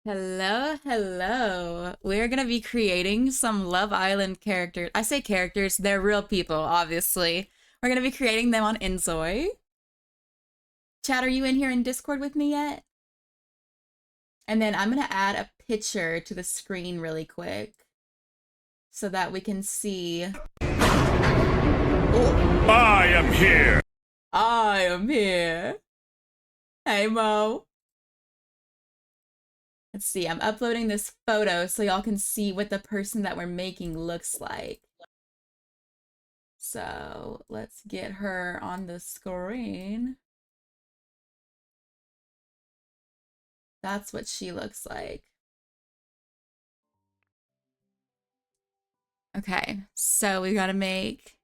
Hello, hello. We're gonna be creating some Love Island characters. I say characters, they're real people, obviously. We're gonna be creating them on inZOI. Chat, are you in here in Discord with me yet? And then I'm gonna add a picture to the screen really quick so that we can see. Oh. I am here. I am here. Hey, Mo. Let's see, I'm uploading this photo so y'all can see what the person that we're making looks like. So let's get her on the screen. That's what she looks like. Okay, so we gotta make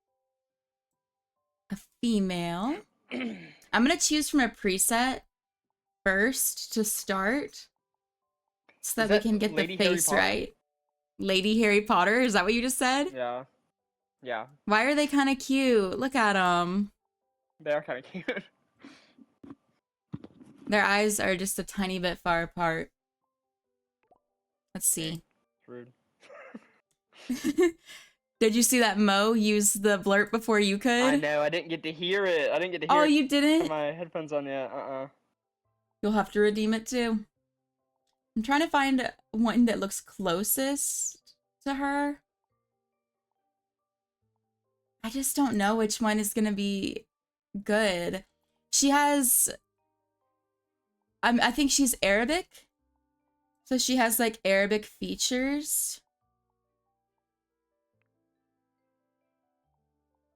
a female. I'm gonna choose from a preset first to start so that we can get the face right. Lady Harry Potter, is that what you just said? Yeah. Yeah. Why are they kind of cute? Look at them. They are kind of cute. Their eyes are just a tiny bit far apart. Let's see. Rude. Did you see that Mo use the blurb before you could? I know, I didn't get to hear it. I didn't get to hear Oh, it. you didn't? Put my headphones on yet. You'll have to redeem it too. I'm trying to find one that looks closest to her. I just don't know which one is gonna be good. She has... I think she's Arabic. So she has like Arabic features.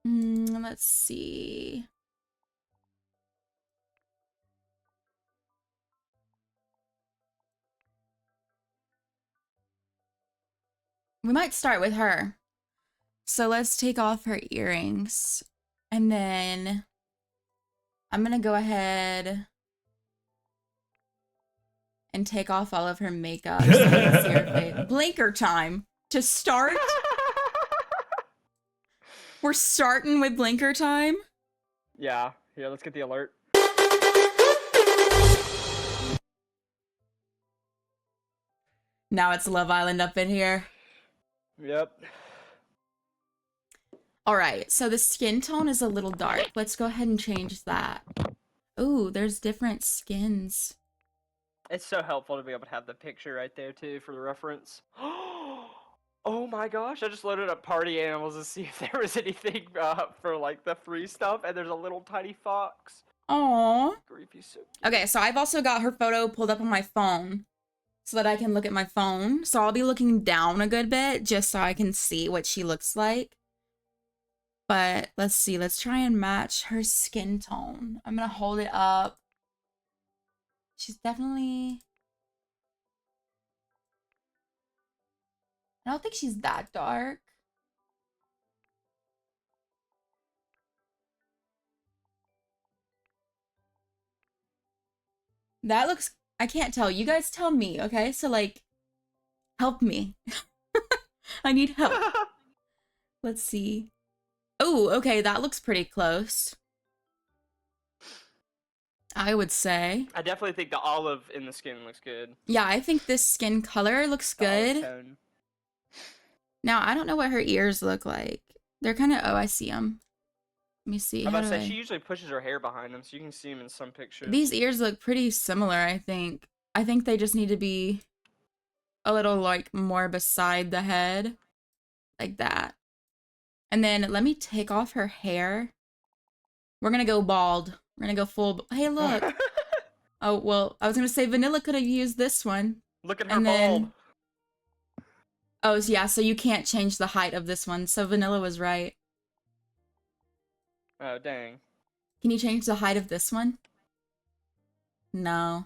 Let's see. We might start with her. So let's take off her earrings. And then I'm gonna go ahead and take off all of her makeup so we can see her face. Blinker time to start. We're starting with blinker time. Yeah. Here, let's get the alert. Now it's Love Island up in here. Yep. All right, so the skin tone is a little dark. Let's go ahead and change that. Ooh, there's different skins. It's so helpful to be able to have the picture right there too for the reference. Oh my gosh, I just loaded up Party Animals to see if there was anything for like the free stuff, and there's a little tiny fox. Aww. Griefy's so cute. Okay, so I've also got her photo pulled up on my phone so that I can look at my phone. So I'll be looking down a good bit just so I can see what she looks like. But let's see, let's try and match her skin tone. I'm gonna hold it up. She's definitely... I don't think she's that dark. That looks... I can't tell. You guys tell me, okay? So, like, help me. I need help. Let's see. Oh, okay, that looks pretty close. I would say. I definitely think the olive in the skin looks good. Yeah, I think this skin color looks good. Now, I don't know what her ears look like. They're kind of... Oh, I see them. Let me see. I'm about to say, she usually pushes her hair behind them, so you can see them in some pictures. These ears look pretty similar, I think. I think they just need to be a little, like, more beside the head. Like that. And then let me take off her hair. We're gonna go bald. We're gonna go full... Hey, look! Oh, well, I was gonna say Vanilla could have used this one. Look at her bald. Oh, yeah, so you can't change the height of this one. So Vanilla was right. Oh, dang. Can you change the height of this one? No.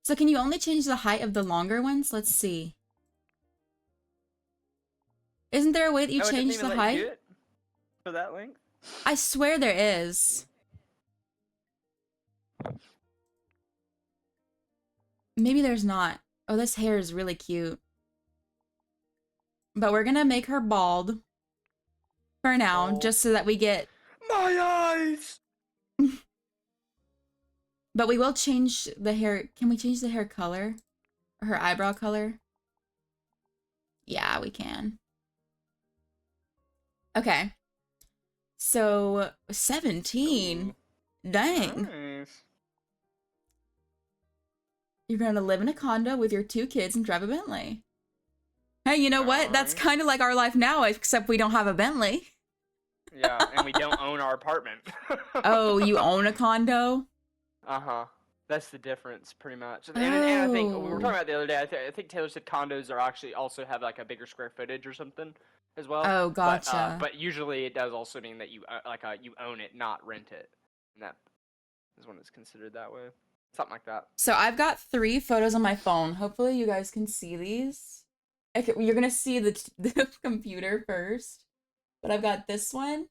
So can you only change the height of the longer ones? Let's see. Isn't there a way that you change the height? For that length? I swear there is. Maybe there's not. Oh, this hair is really cute. But we're gonna make her bald for now, just so that we get... My eyes! But we will change the hair. Can we change the hair color? Her eyebrow color? Yeah, we can. Okay. So 17. Ooh, Dang. nice. You're gonna live in a condo with your 2 kids and drive a Bentley. Hey, you know what? That's Nice. kind of like our life now, except we don't have a Bentley. Yeah, and we don't own our apartment. Oh, you own a condo? Uh-huh. That's the difference, pretty much. And I think we were talking Oh. about the other day. I think Taylor said condos are actually also have like a bigger square footage or something as well. Oh, But gotcha. but usually it does also mean that you you own it, not rent it, and that is when it's considered that way. Something like that. So I've got 3 photos on my phone. Hopefully you guys can see these. Okay, you're gonna see the computer first. But I've got this one,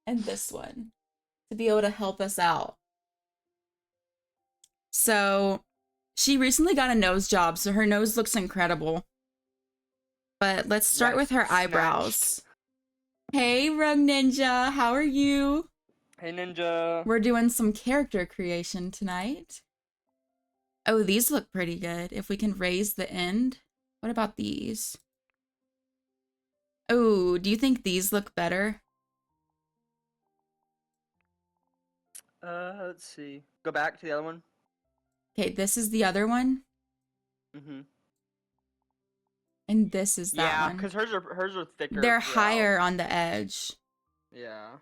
and this one to be able to help us out. So she recently got a nose job, so her nose looks incredible. But let's start with Nice. her Snatched. eyebrows. Hey, Rug Ninja, how are you? Hey, Ninja. We're doing some character creation tonight. Oh, these look pretty good. If we can raise the end. What about these? Oh, do you think these look better? Let's see. Go back to the other one. Okay, this is the other one, Mm-hmm. and this is that Yeah, one. because hers are thicker. They're throughout. higher on the edge. Yeah.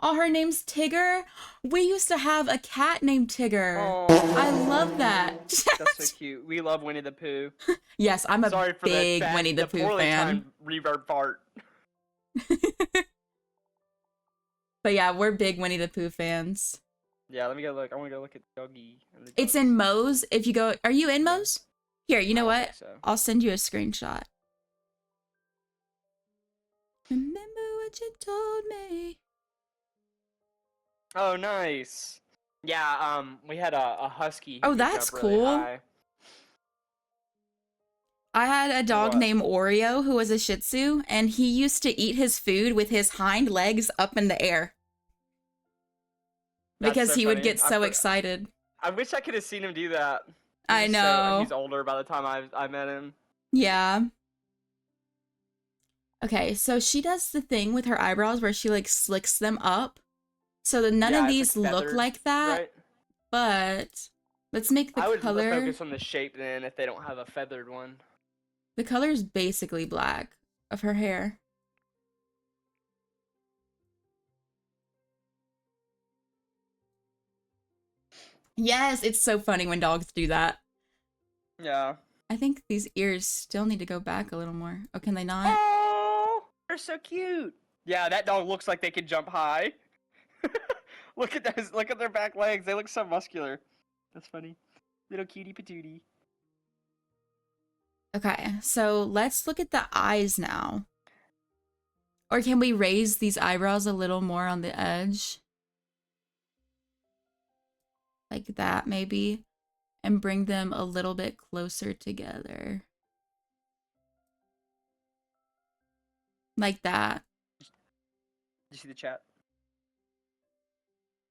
Oh, her name's Tigger. We used to have a cat named Tigger. Oh, I love that. that's so cute. We love Winnie the Pooh. Yes, I'm a Sorry for big Winnie the Pooh poorly fan. timed reverb fart. But yeah, we're big Winnie the Pooh fans. Yeah, let me go look. I want to go look at Doggy. And the It's dogs. in Moe's. If you go, are you in Yeah. Moe's? Here, you know I don't what? think so. I'll send you a screenshot. Remember what you told me. Oh, nice. Yeah, we had a husky. Oh, Who could that's jump really cool. high. I had a dog What? named Oreo who was a Shih Tzu, and he used to eat his food with his hind legs up in the air. That's Because so he would funny. get so excited. I wish I could have seen him do that. I He's know. he's older by the time I met him. Yeah. Okay, so she does the thing with her eyebrows where she like slicks them up. So that none Yeah, of it's these like look feathered, like that, right? but let's make the I would color. focus on the shape then if they don't have a feathered one. The color is basically black of her hair. Yes, it's so funny when dogs do that. Yeah. I think these ears still need to go back a little more. Oh, can they not? Oh, they're so cute. Yeah, that dog looks like they could jump high. Look at those. Look at their back legs. They look so muscular. That's funny. Little cutie patootie. Okay, so let's look at the eyes now. Or can we raise these eyebrows a little more on the edge? Like that, maybe. And bring them a little bit closer together. Like that. Did you see the chat?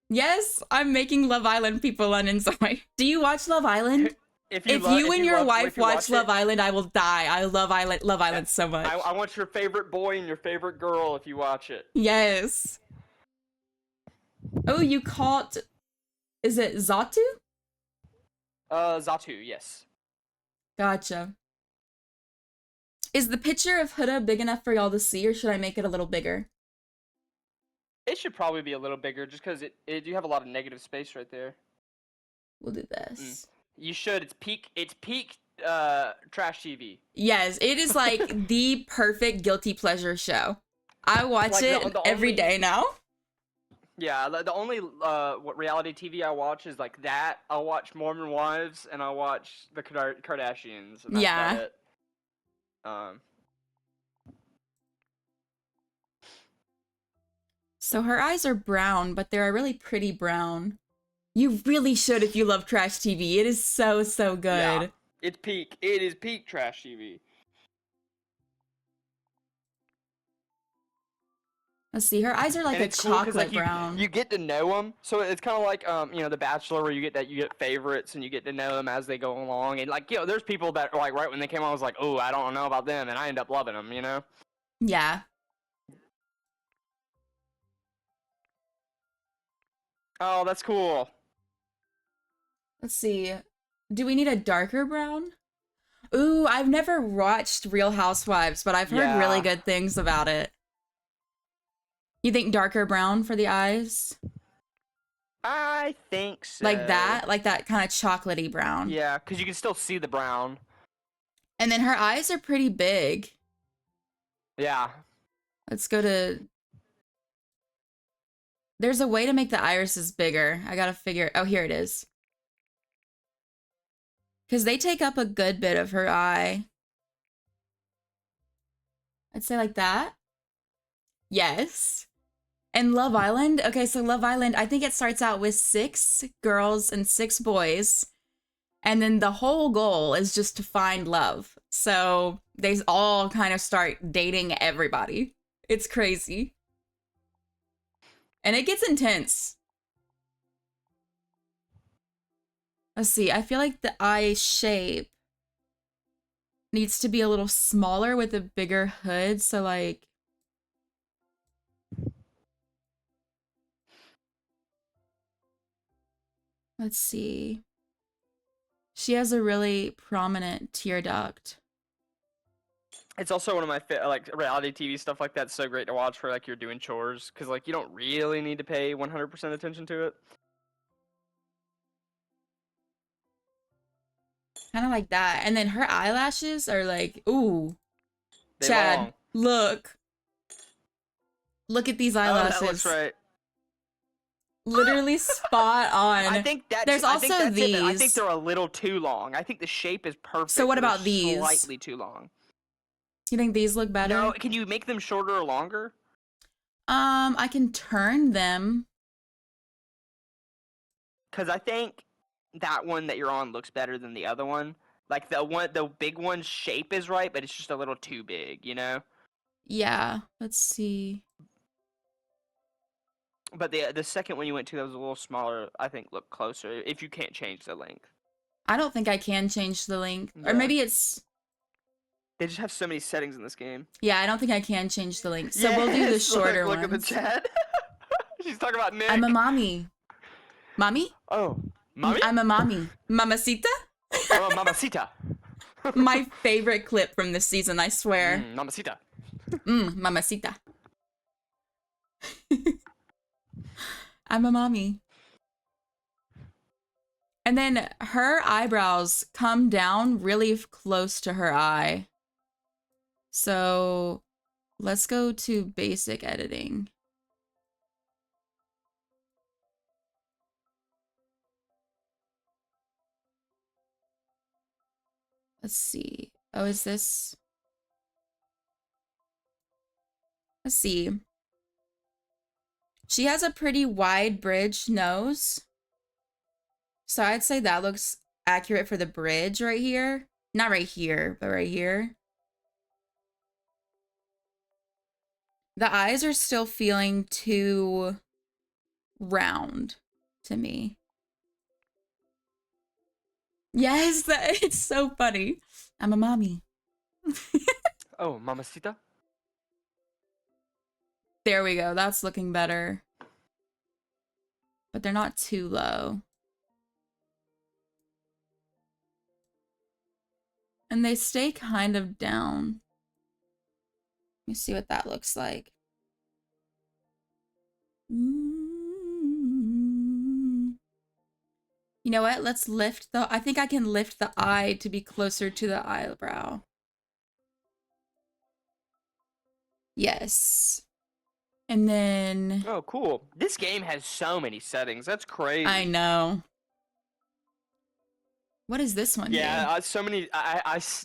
Yes, I'm making Love Island people on inZOI. Do you watch Love Island? If you and your wife watch Love Island, I will die. I love Love Island so much. I want your favorite boy and your favorite girl if you watch it. Yes. Oh, you caught... Is it Zatu? Zatu, yes. Gotcha. Is the picture of Huda big enough for y'all to see, or should I make it a little bigger? It should probably be a little bigger, just because you have a lot of negative space right there. We'll do this. You should. It's peak trash TV. Yes, it is like the perfect guilty pleasure show. I watch Like it every day now. Yeah, the only what reality TV I watch is like that. I'll watch Mormon Wives and I'll watch the Kardashians. And that's Yeah. about it. So her eyes are brown, but they're a really pretty brown. You really should if you love trash TV. It is so, so good. Yeah, it's peak. It is peak trash TV. Let's see. Her eyes are like And a it's cool because chocolate like brown. you get to know them, so it's kind of like you know, The Bachelor, where you get favorites and you get to know them as they go along. And like, you know, there's people that like right when they came on, I was like, oh, I don't know about them, and I end up loving them, you know. Yeah. Oh, that's cool. Let's see. Do we need a darker brown? Ooh, I've never watched Real Housewives, but I've heard really Yeah, good things about it. You think darker brown for the eyes? I think so. Like that kind of chocolatey brown. Yeah, because you can still see the brown. And then her eyes are pretty big. Yeah. Let's go to. There's a way to make the irises bigger. I gotta figure. Oh, here it is. Because they take up a good bit of her eye. I'd say like that. Yes. And Love Island. Okay, so Love Island, I think it starts out with 6 girls and 6 boys. And then the whole goal is just to find love. So they all kind of start dating everybody. It's crazy. And it gets intense. Let's see. I feel like the eye shape needs to be a little smaller with a bigger hood. So like, let's see. She has a really prominent tear duct. It's also one of my like reality TV stuff like that's so great to watch for like you're doing chores because like you don't really need to pay 100% attention to it. Kind of like that. And then her eyelashes are like, ooh, They Chad, long. look. Look at these Oh, eyelashes. that looks right. Literally spot on. I think that's. There's I think also that's it, but I these. think they're a little too long. I think the shape is perfect. So what They're about these? Slightly too long. You think these look better? No, can you make them shorter or longer? I can turn them. Because I think that one that you're on looks better than the other one. Like the big one's shape is right, but it's just a little too big, you know. Yeah, let's see. But the second one you went to that was a little smaller. I think looked closer if you can't change the length. I don't think I can change the length. Yeah. Or maybe it's... They just have so many settings in this game. Yeah, I don't think I can change the length. So we'll do the shorter look ones. Look at the chat. She's talking about Nick. I'm a mommy. Mommy? Oh, mommy? I'm a mommy. Mamacita? Oh, mamacita. My favorite clip from this season, I swear. Mamacita. Mamacita. I'm a mommy. And then her eyebrows come down really close to her eye. So let's go to basic editing. Let's see. Oh, is this? Let's see. She has a pretty wide bridge nose. So I'd say that looks accurate for the bridge right here. Not right here, but right here. The eyes are still feeling too round to me. Yes, it's so funny. I'm a mommy. Oh, mamacita. There we go. That's looking better. But they're not too low. And they stay kind of down. Let me see what that looks like. You know what? Let's lift the... I think I can lift the eye to be closer to the eyebrow. Yes. And then... Oh, cool. This game has so many settings. That's crazy. I know. What is this one? Yeah, so many.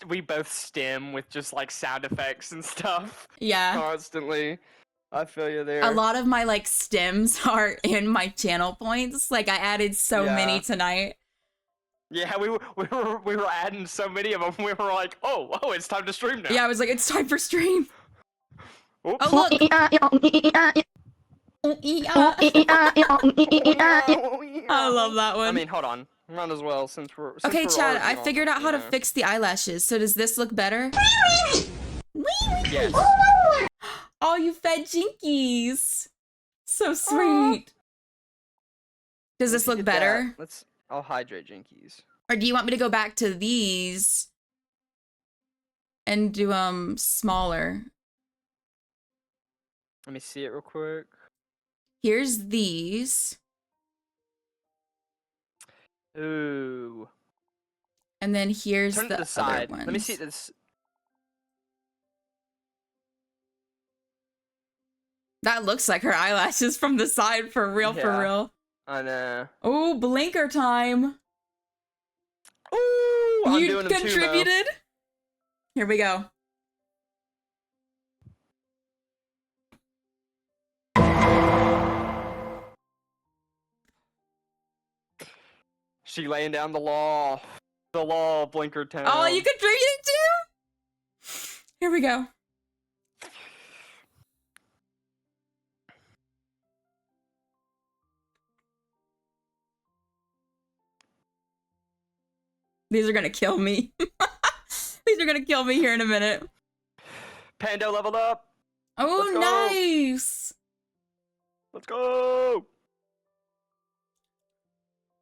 We both stem with just like sound effects and stuff. Yeah. Constantly. I feel you there. A lot of my like stems are in my channel points. Like I added so many tonight. Yeah, we were adding so many of them. We were like, oh, it's time to stream now. Yeah, I was like, it's time for stream. Oh, Oops. look. I love that I one. mean, hold on. Might as well since we're Okay, Chad, already I on figured it, out how to fix the eyelashes. So does this look better? Yes. Oh, you fed Jinkies. So Aw. sweet. Does Once this you look get that, better? I'll hydrate Jinkies. Or do you want me to go back to these and do smaller? Let me see it real quick. Here's these. Ooh. And then here's Turn it to the the other side. Let me see ones. this. That looks like her eyelashes from the side for real, for Yeah. real. I know. Oh, blinker time. Ooh, I'm You doing them too, Mo. contributed? Here we go. She laying down the law. The law of Blinker Town. Oh, you contributed too? Here we go. These are gonna kill me. These are gonna kill me here in a minute. Pando leveled up. Oh, nice. Let's go.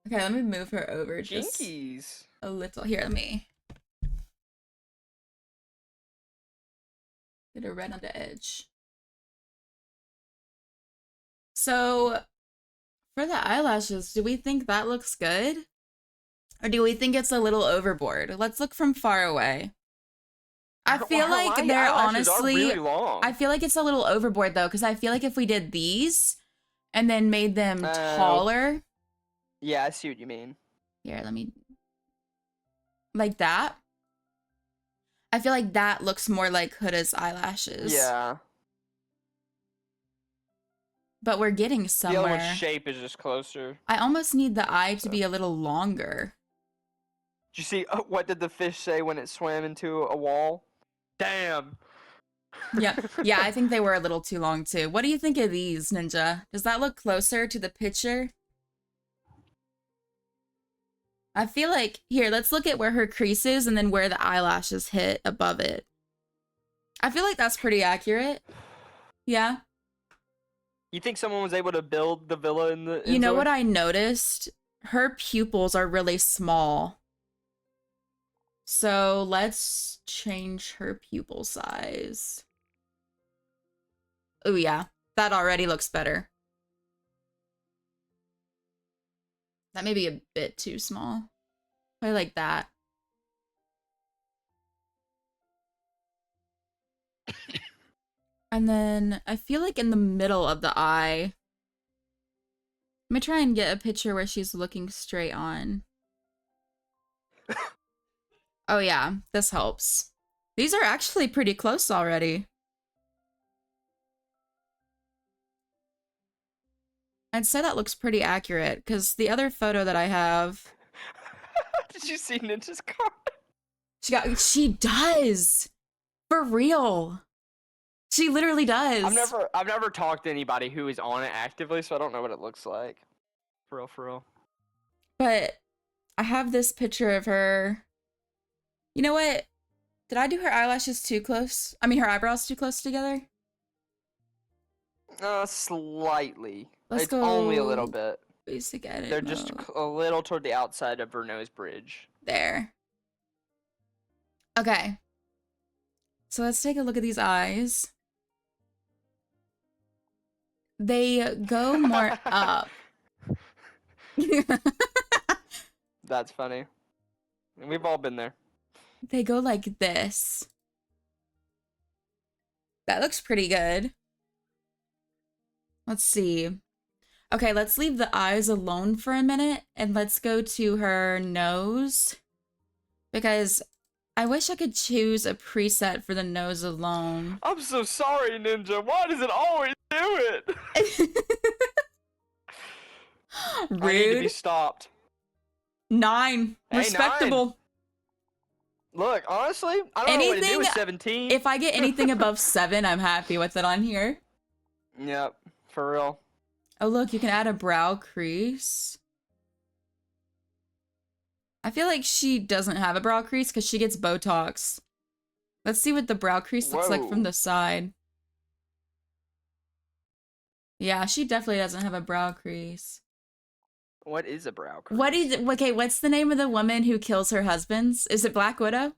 Okay, let me move her over just Jinkies. a little. Here, let me get her right on the edge. So, for the eyelashes, do we think that looks good? Or do we think it's a little overboard? Let's look from far away. I feel like they're honestly, really long. I feel like it's a little overboard though, because I feel like if we did these and then made them taller. Yeah, I see what you mean. Here, let me, like that. I feel like that looks more like Huda's eyelashes. Yeah. But we're getting somewhere. The other one's shape is just closer. I almost need the eye to be a little longer. Did you see what did the fish say when it swam into a wall? Damn. Yeah, yeah, I think they were a little too long too. What do you think of these, Ninja? Does that look closer to the picture? I feel like, here, let's look at where her crease is and then where the eyelashes hit above it. I feel like that's pretty accurate. Yeah. You think someone was able to build the villa in the You know what I noticed? Her pupils are really small. So let's change her pupil size. Oh yeah, that already looks better. That may be a bit too small. I like that. And then I feel like in the middle of the eye, let me try and get a picture where she's looking straight on. Oh yeah, this helps. These are actually pretty close already. I'd say that looks pretty accurate, because the other photo that I have... Did you see Ninja's card? She does! For real! She literally does! I've never talked to anybody who is on it actively, so I don't know what it looks like. For real, for real. But I have this picture of her. You know what? Did I do her eyelashes too close? I mean, her eyebrows too close together? Slightly. Let's it's go only a little bit. Basic edit They're mode. just a little toward the outside of her nose bridge. There. Okay. So let's take a look at these eyes. They go more up. That's funny. We've all been there. They go like this. That looks pretty good. Let's see. Okay, let's leave the eyes alone for a minute and let's go to her nose. Because I wish I could choose a preset for the nose alone. I'm so sorry, Ninja. Why does it always do it? Rude. I need to be stopped. 9. Hey, Respectable. 9. Look, honestly, I don't know what to do Anything, with 17. if I get anything above 7, I'm happy with it on here. Yep, for real. Oh, look, you can add a brow crease. I feel like she doesn't have a brow crease because she gets Botox. Let's see what the brow crease looks like from Whoa. the side. Yeah, she definitely doesn't have a brow crease. What is a brow What crease? is it? Okay, what's the name of the woman who kills her husbands? Is it Black Widow?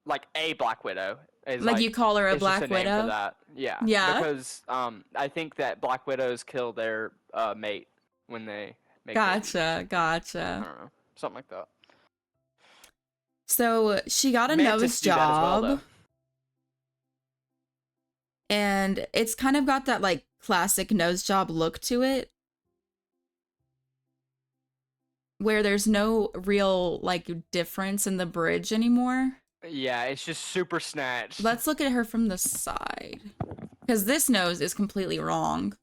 Like a Black Widow is Like you like call her a it's just a Black name for Widow? that. Yeah, Yeah. because I think that Black Widows kill their mate when they make babies or Gotcha, something. I gotcha. don't know, something like that. So she got a Mantis nose do that as well, job, though. and it's kind of got that like classic nose job look to it, where there's no real like difference in the bridge anymore. Yeah, it's just super snatched. Let's look at her from the side, because this nose is completely wrong.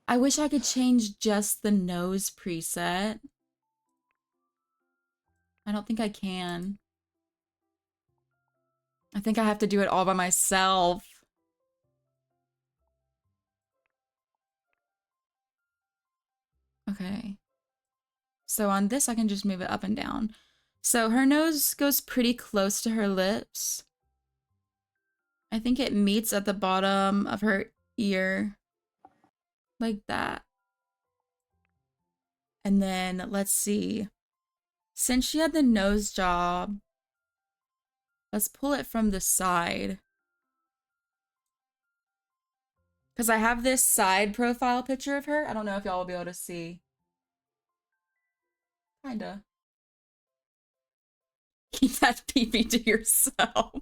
I wish I could change just the nose preset. I don't think I can. I think I have to do it all by myself. Okay. So on this, I can just move it up and down. So her nose goes pretty close to her lips. I think it meets at the bottom of her ear. Like that. And then, let's see. Since she had the nose job, let's pull it from the side. Because I have this side profile picture of her. I don't know if y'all will be able to see. Kinda. Keep that peepee to yourself.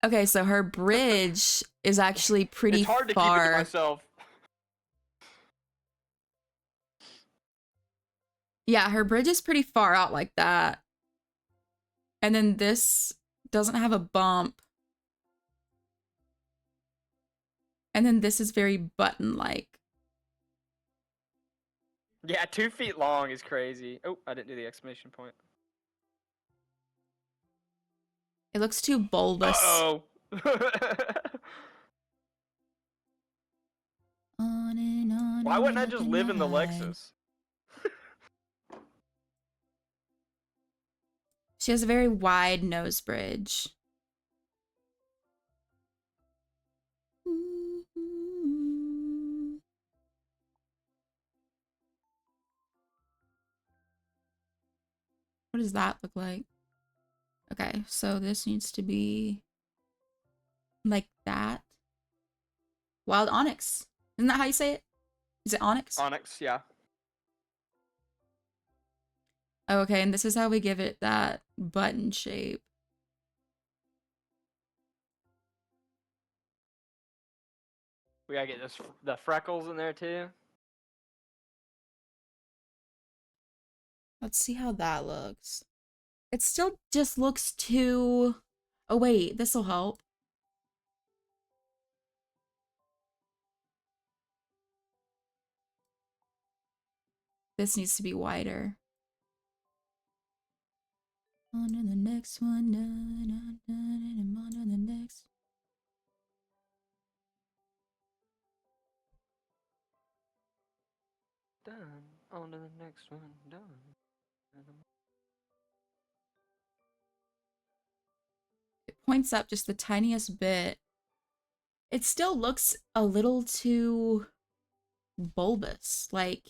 Okay, so her bridge is actually pretty It's hard to keep it to far. myself. Yeah, her bridge is pretty far out like that. And then this doesn't have a bump. And then this is very button-like. Yeah, 2 feet long is crazy. Oh, I didn't do the exclamation point. It looks too bulbous. Uh-oh. On and on Why and wouldn't I on just the live in the night. Lexus? She has a very wide nose bridge. What does that look like? Okay, so this needs to be like that. Wild onyx. Isn't that how you say it? Is it onyx? Onyx, yeah. Oh, okay, and this is how we give it that button shape. We gotta get the freckles in there too. Let's see how that looks. It still just looks too... Oh, wait, this will help. This needs to be wider. On to the next one, and on to the next. Done. On to the next one. Done. It points up just the tiniest bit. It still looks a little too bulbous, like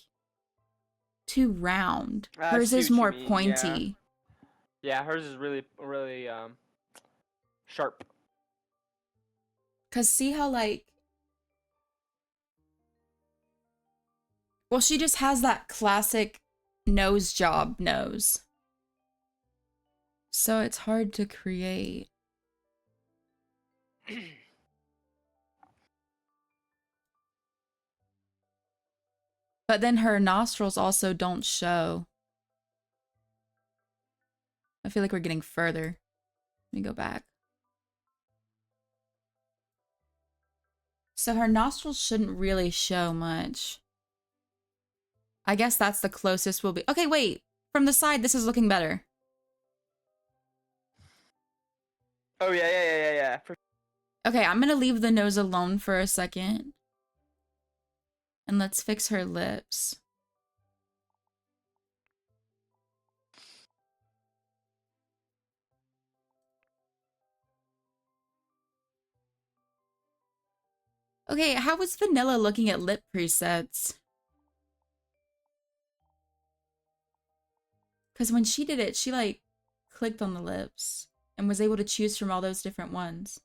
too round. I Hers see is what you more mean. pointy. Yeah, hers is really, really sharp. Cause see how like... Well, she just has that classic nose job nose. So it's hard to create. But then her nostrils also don't show. I feel like we're getting further. Let me go back. So her nostrils shouldn't really show much. I guess that's the closest we'll be. Okay, wait. From the side, this is looking better. Oh yeah. Okay, I'm gonna leave the nose alone for a second. And let's fix her lips. Okay, how was Vanilla looking at lip presets? Because when she did it, she like clicked on the lips and was able to choose from all those different ones.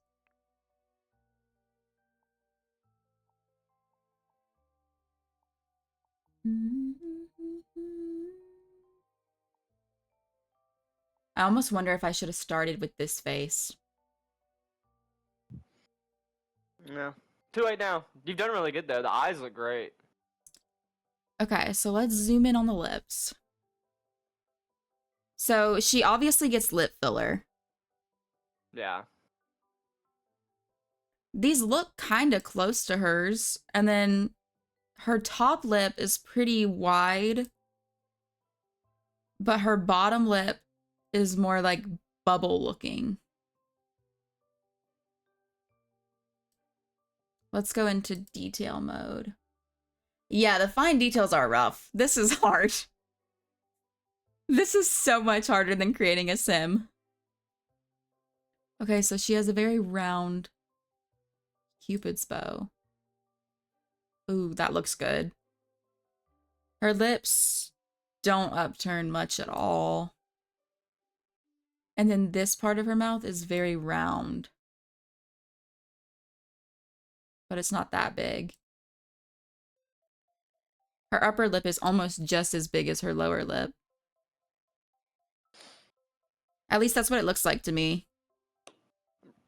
I almost wonder if I should have started with this face. Yeah. Too late now. You've done really good though. The eyes look great. Okay, so let's zoom in on the lips. So she obviously gets lip filler. Yeah. These look kind of close to hers. And then her top lip is pretty wide, but her bottom lip is more like bubble looking. Let's go into detail mode. Yeah, the fine details are rough. This is hard. This is so much harder than creating a sim. Okay, so she has a very round Cupid's bow. Ooh, that looks good. Her lips don't upturn much at all. And then this part of her mouth is very round. But it's not that big. Her upper lip is almost just as big as her lower lip. At least that's what it looks like to me.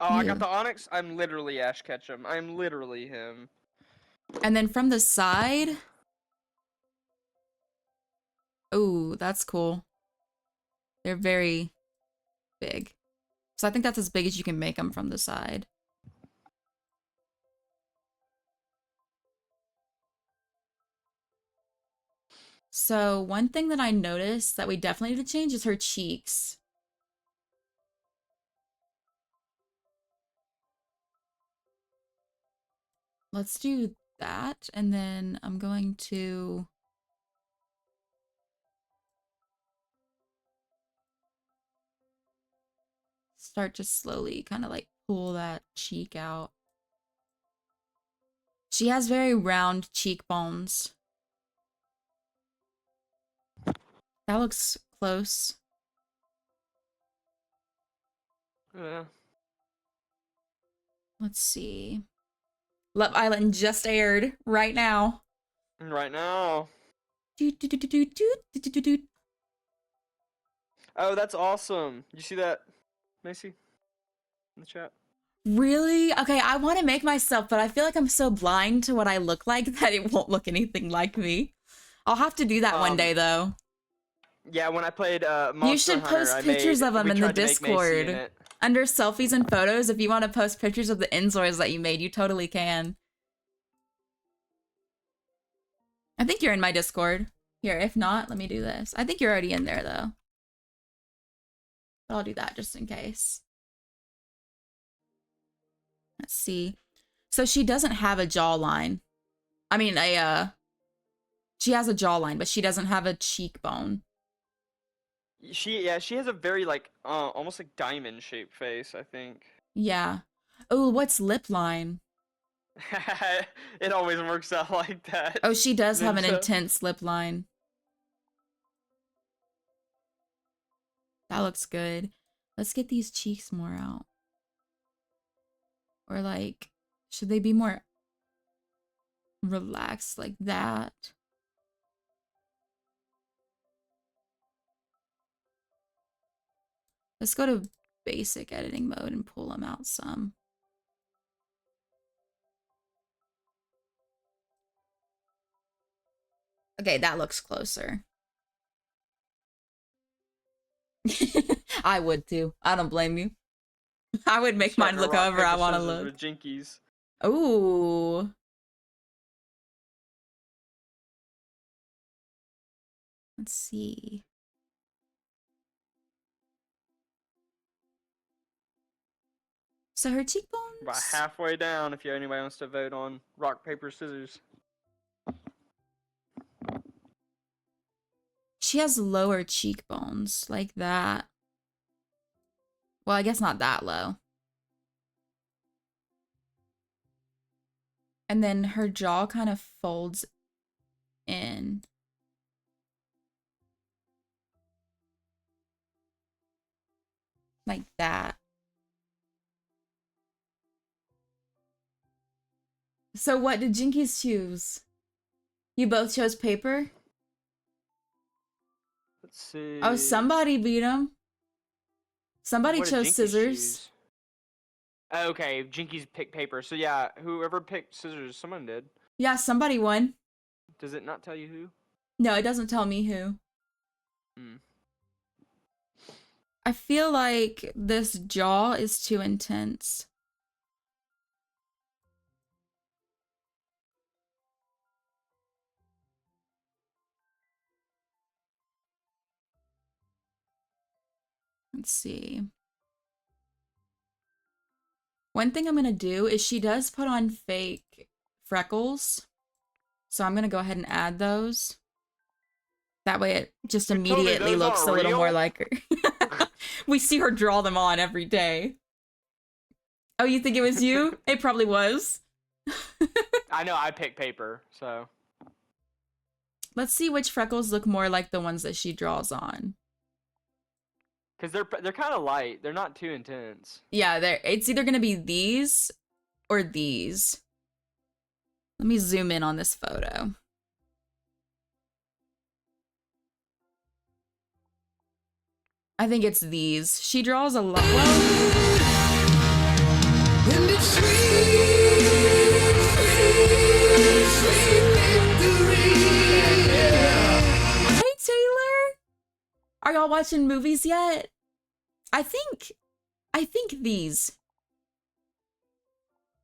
Oh, I got Ew. the Onyx. I'm literally Ash Ketchum. I'm literally him. And then from the side... Ooh, that's cool. They're very big. So I think that's as big as you can make them from the side. So one thing that I noticed that we definitely need to change is her cheeks. Let's do that. And then I'm going to... start to slowly kind of like pull that cheek out. She has very round cheekbones. That looks close. Yeah. Let's see. Love Island just aired right now. Right now. Do, do, do, do, do, do, do, do, do. Oh, that's awesome. You see that, Macy? In the chat? Really? Okay, I want to make myself, but I feel like I'm so blind to what I look like that it won't look anything like me. I'll have to do that one day, though. Yeah, when I played Monster You should Hunter, post pictures of them we in the tried to make Macy in Discord. it. Under selfies and photos, if you want to post pictures of the inZOIs that you made, you totally can. I think you're in my Discord. Here, if not, let me do this. I think you're already in there, though. But I'll do that just in case. Let's see. So she doesn't have a jawline. I mean, she has a jawline, but she doesn't have a cheekbone. She has a very like almost like diamond shaped face, I think. Yeah. Oh, what's lip line? It always works out like that. Oh, she does have an Ninja. intense lip line. That looks good. Let's get these cheeks more out. Or like, should they be more relaxed like that? Let's go to basic editing mode and pull them out some. Okay, that looks closer. I would too. I don't blame you. I would make mine look however I want to look. With Jinkies. Ooh. Let's see. So her About cheekbones. halfway down if anybody wants to vote on rock, paper, scissors. She has lower cheekbones, like that. Well, I guess not that low. And then her jaw kind of folds in. Like that. So what did Jinkies choose? You both chose paper? Let's see. Oh, somebody beat him. Somebody What did chose Jinkies scissors. choose? Okay, Jinkies picked paper. So yeah, whoever picked scissors, someone did. Yeah, somebody won. Does it not tell you who? No, it doesn't tell me who. Hmm. I feel like this jaw is too intense. Let's see. One thing I'm gonna do is she does put on fake freckles. So I'm gonna go ahead and add those. That way it just You're telling me immediately those looks aren't a little more real? like her. We see her draw them on every day. Oh, you think it was you? It probably was. I know I picked paper, so. Let's see which freckles look more like the ones that she draws on. Cause they're kind of light. They're not too intense. Yeah, it's either gonna be these or these. Let me zoom in on this photo. I think it's these. She draws a lot. Well, hey Taylor, are y'all watching movies yet? I think these.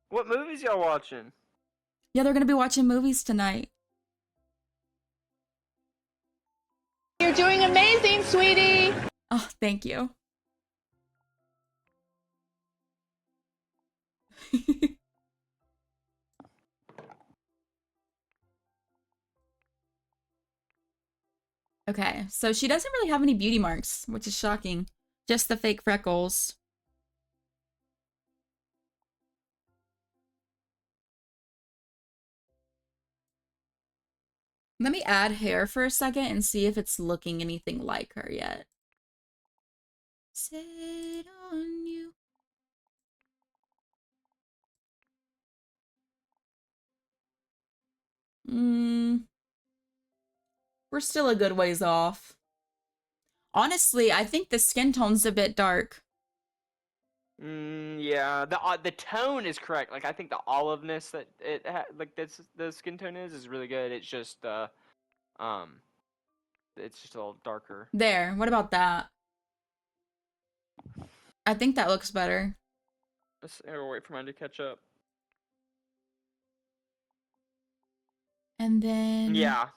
What movies y'all watching? Yeah, they're gonna be watching movies tonight. You're doing amazing, sweetie. Oh, thank you. Okay, so she doesn't really have any beauty marks, which is shocking. Just the fake freckles. Let me add hair for a second and see if it's looking anything like her yet. Sit on you. We're still a good ways off. Honestly, I think the skin tone's a bit dark. Yeah. The tone is correct. Like I think the oliveness that like this the skin tone is really good. It's just um, it's just a little darker. There, what about that? I think that looks better. Let's wait for mine to catch up. And then Yeah.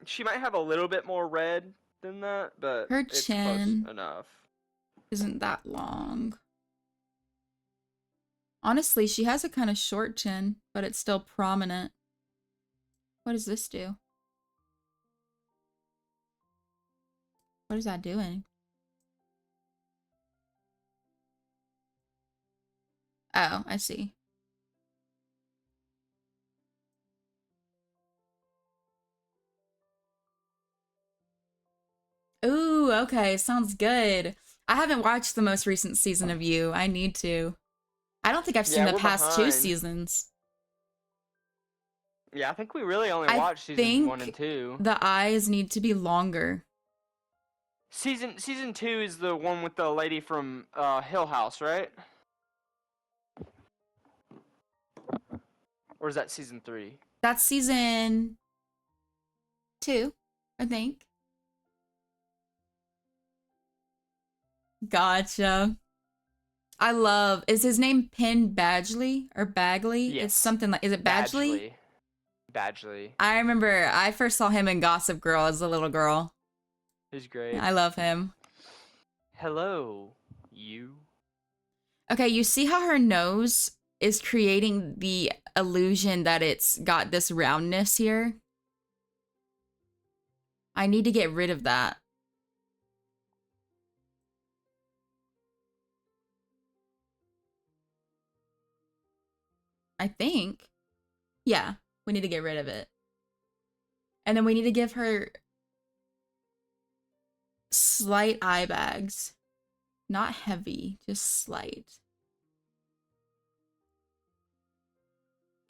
She might have a little bit more red than that, but her it's close chin enough. isn't that long. Honestly, she has a kind of short chin, but it's still prominent. What does this do? What is that doing? Oh, I see. Ooh, okay, sounds good. I haven't watched the most recent season of You. I need to. I don't think I've seen Yeah, the we're past two behind. seasons. Yeah, I think we really only I watched seasons 1 and think 2. the eyes need to be longer. Season 2 is the one with the lady from Hill House, right? Or is that season 3? That's season 2, I think. Gotcha. I love, is his name Penn Badgley or Bagley? Yes. It's something like, is it Badgley? Badgley. I remember I first saw him in Gossip Girl as a little girl. He's great. I love him. Hello, you. Okay, you see how her nose is creating the illusion that it's got this roundness here? I need to get rid of that. I think. Yeah, we need to get rid of it. And then we need to give her slight eye bags. Not heavy, just slight.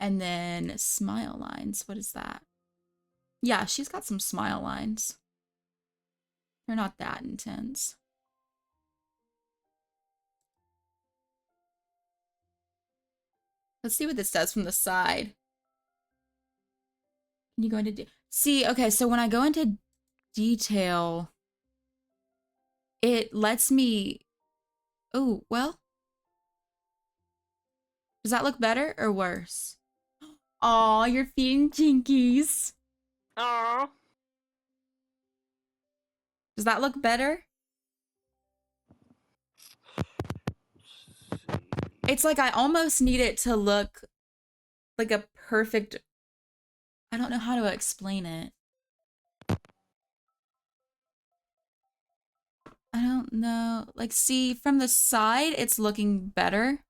And then smile lines. What is that? Yeah, she's got some smile lines. They're not that intense. Let's see what this does from the side. Can you go into see, okay, so when I go into detail, it lets me, oh, well, does that look better or worse? Aw, you're feeding Jinkies. Aww. Does that look better? It's like I almost need it to look like a perfect, I don't know how to explain it. I don't know. Like, see, from the side, it's looking better.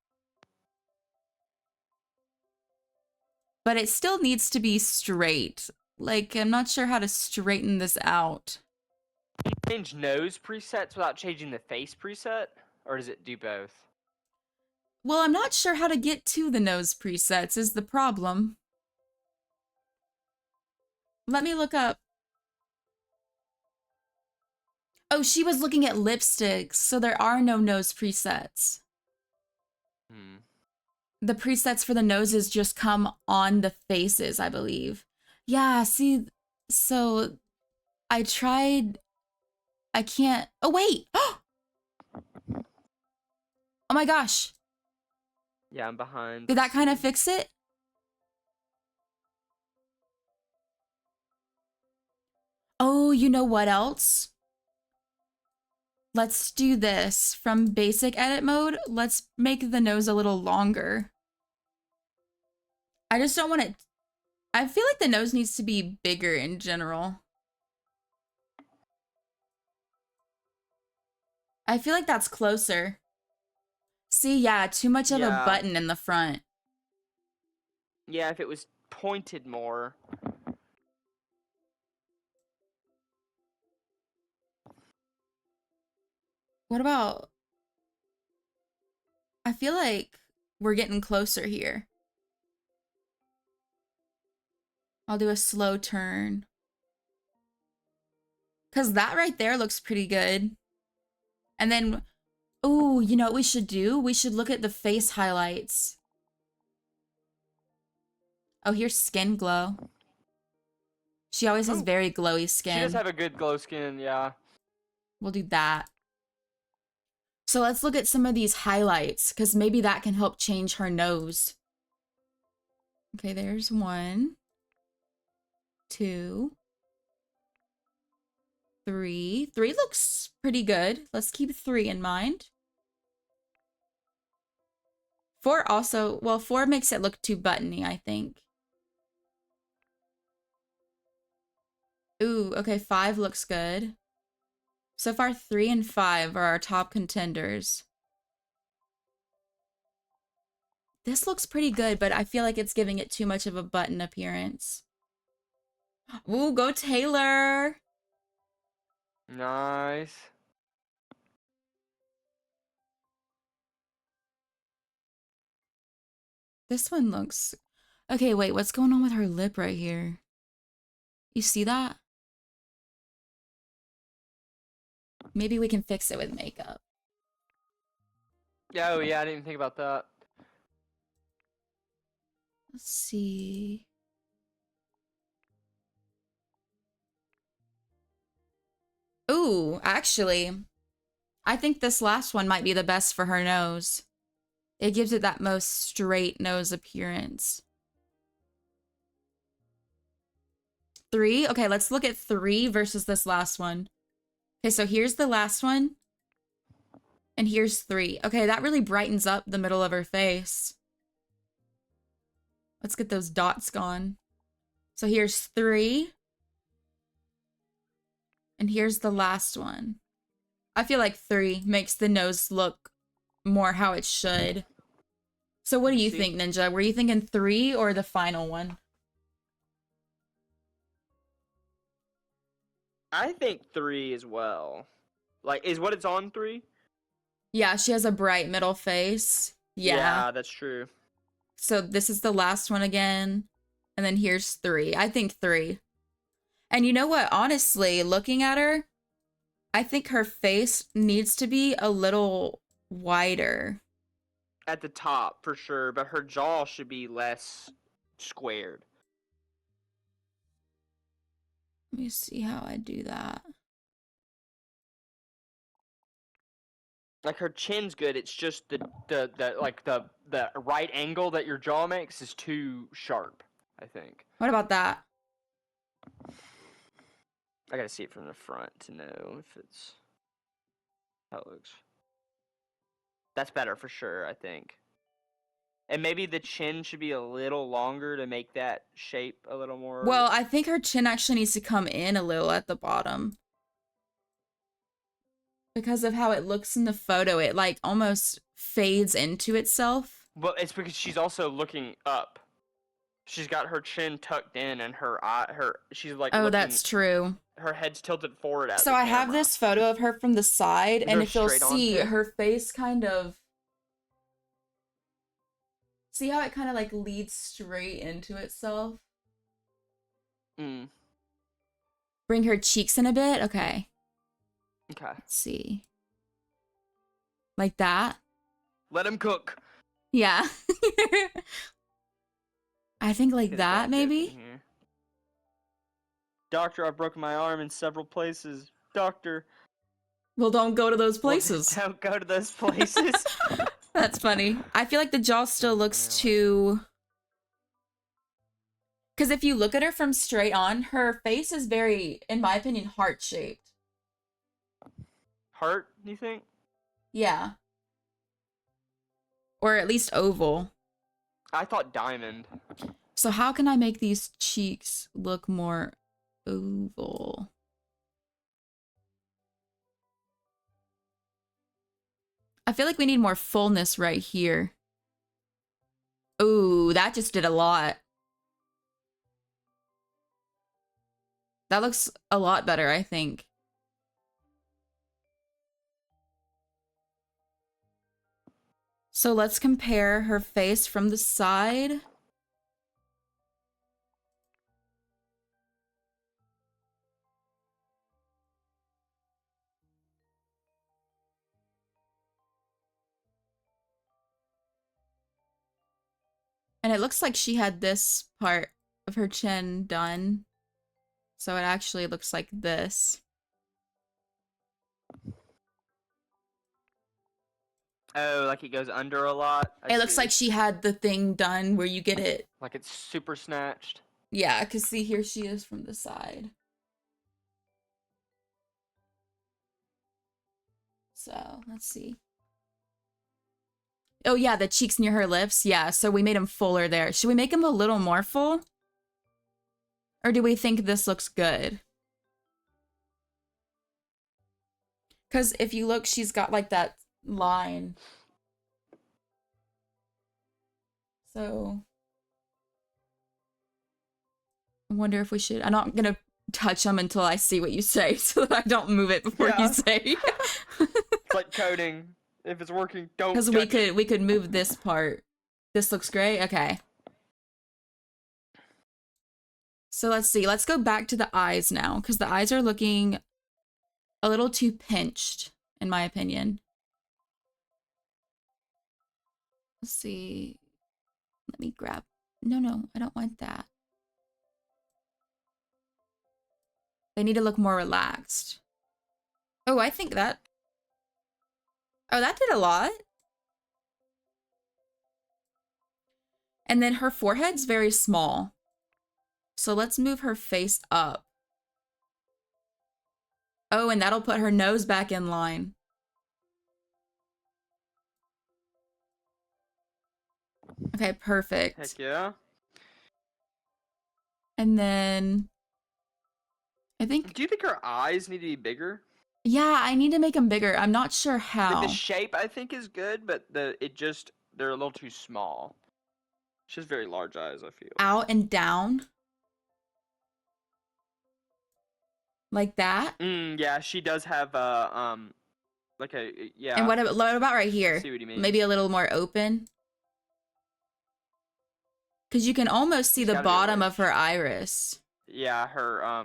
But it still needs to be straight. Like, I'm not sure how to straighten this out. Can you change nose presets without changing the face preset? Or does it do both? Well, I'm not sure how to get to the nose presets is the problem. Let me look up. Oh, she was looking at lipsticks, so there are no nose presets. The presets for the noses just come on the faces, I believe. Yeah, see, so I tried, I can't, oh wait! Oh my gosh. Yeah, I'm behind. Did that kind of fix it? Oh, you know what else? Let's do this. From basic edit mode, let's make the nose a little longer. I just don't want it. I feel like the nose needs to be bigger in general. I feel like that's closer. See, yeah, too much of a button in the front. Yeah, if it was pointed more. What about... I feel like we're getting closer here. I'll do a slow turn. Because that right there looks pretty good. And then, oh, you know what we should do? We should look at the face highlights. Oh, here's skin glow. She always has very glowy skin. She does have a good glow skin, yeah. We'll do that. So let's look at some of these highlights, because maybe that can help change her nose. Okay, there's 1, 2, 3. 3 looks pretty good. Let's keep 3 in mind. 4 also, well, 4 makes it look too buttony, I think. Ooh, okay, 5 looks good. So far, 3 and 5 are our top contenders. This looks pretty good, but I feel like it's giving it too much of a button appearance. Ooh, go Taylor! Nice. This one looks... Okay, wait, what's going on with her lip right here? You see that? Maybe we can fix it with makeup. Oh, yeah, I didn't even think about that. Let's see... Ooh, actually, I think this last one might be the best for her nose. It gives it that most straight nose appearance. 3? Okay, let's look at 3 versus this last one. Okay, so here's the last one. And here's 3. Okay, that really brightens up the middle of her face. Let's get those dots gone. So here's 3. And here's the last one. I feel like 3 makes the nose look more how it should. So what do you think, Ninja? Were you thinking 3 or the final one? I think 3 as well. Like, is what it's on 3? Yeah, she has a bright middle face. Yeah, that's true. So this is the last one again. And then here's 3. I think 3. And you know what? Honestly, looking at her, I think her face needs to be a little wider. At the top, for sure, but her jaw should be less squared. Let me see how I do that. Like, her chin's good, it's just the right angle that your jaw makes is too sharp, I think. What about that? I gotta see it from the front to know if it's how it looks. That's better for sure, I think. And maybe the chin should be a little longer to make that shape a little more... Well, I think her chin actually needs to come in a little at the bottom. Because of how it looks in the photo, it like almost fades into itself. Well, it's because she's also looking up. She's got her chin tucked in and she's like Oh, looking, that's true. her head's tilted forward at So the I have camera. this photo of her from the side, Is and there if you'll straight on see, too? her face kind of... See how it kind of like leads straight into itself? Mm. Bring her cheeks in a bit? Okay. Okay. Let's see. Like that? Let him cook. Yeah. I think like Get that, dip in maybe? here. Doctor, I've broken my arm in several places. Doctor. Well, don't go to those Well, places. don't go to those places. That's funny. I feel like the jaw still looks too... Because if you look at her from straight on, her face is very, in my opinion, heart-shaped. Heart, you think? Yeah. Or at least oval. I thought diamond. So how can I make these cheeks look more oval? I feel like we need more fullness right here. Ooh, that just did a lot. That looks a lot better, I think. So let's compare her face from the side. And it looks like she had this part of her chin done. So it actually looks like this. Oh, like it goes under a lot? It looks like she had the thing done where you get it. Like it's super snatched? Yeah, because see, here she is from the side. So, let's see. Oh yeah, the cheeks near her lips. Yeah, so we made them fuller there. Should we make them a little more full? Or do we think this looks good? Because if you look, she's got like that line. So I wonder if we should. I'm not gonna touch them until I see what you say, so that I don't move it before you say. It's like coding. If it's working, don't. Because we could move this part. This looks great. Okay. So let's see. Let's go back to the eyes now, because the eyes are looking a little too pinched, in my opinion. Let's see. Let me grab. No, I don't want that. They need to look more relaxed. Oh, I think that... Oh, that did a lot. And then her forehead's very small. So let's move her face up. Oh, and that'll put her nose back in line. Okay, Heck perfect. yeah. And then I think, Do you think her eyes need to be bigger? yeah, I need to make them bigger. I'm not sure Like the how. shape I think is good, but they're a little too small. She has very large eyes, I feel. Out and down like that. Yeah, she does have like a And yeah. what about right I here? see what he Maybe means. a little more open. Because you can almost see She's the got to be bottom like of her iris. her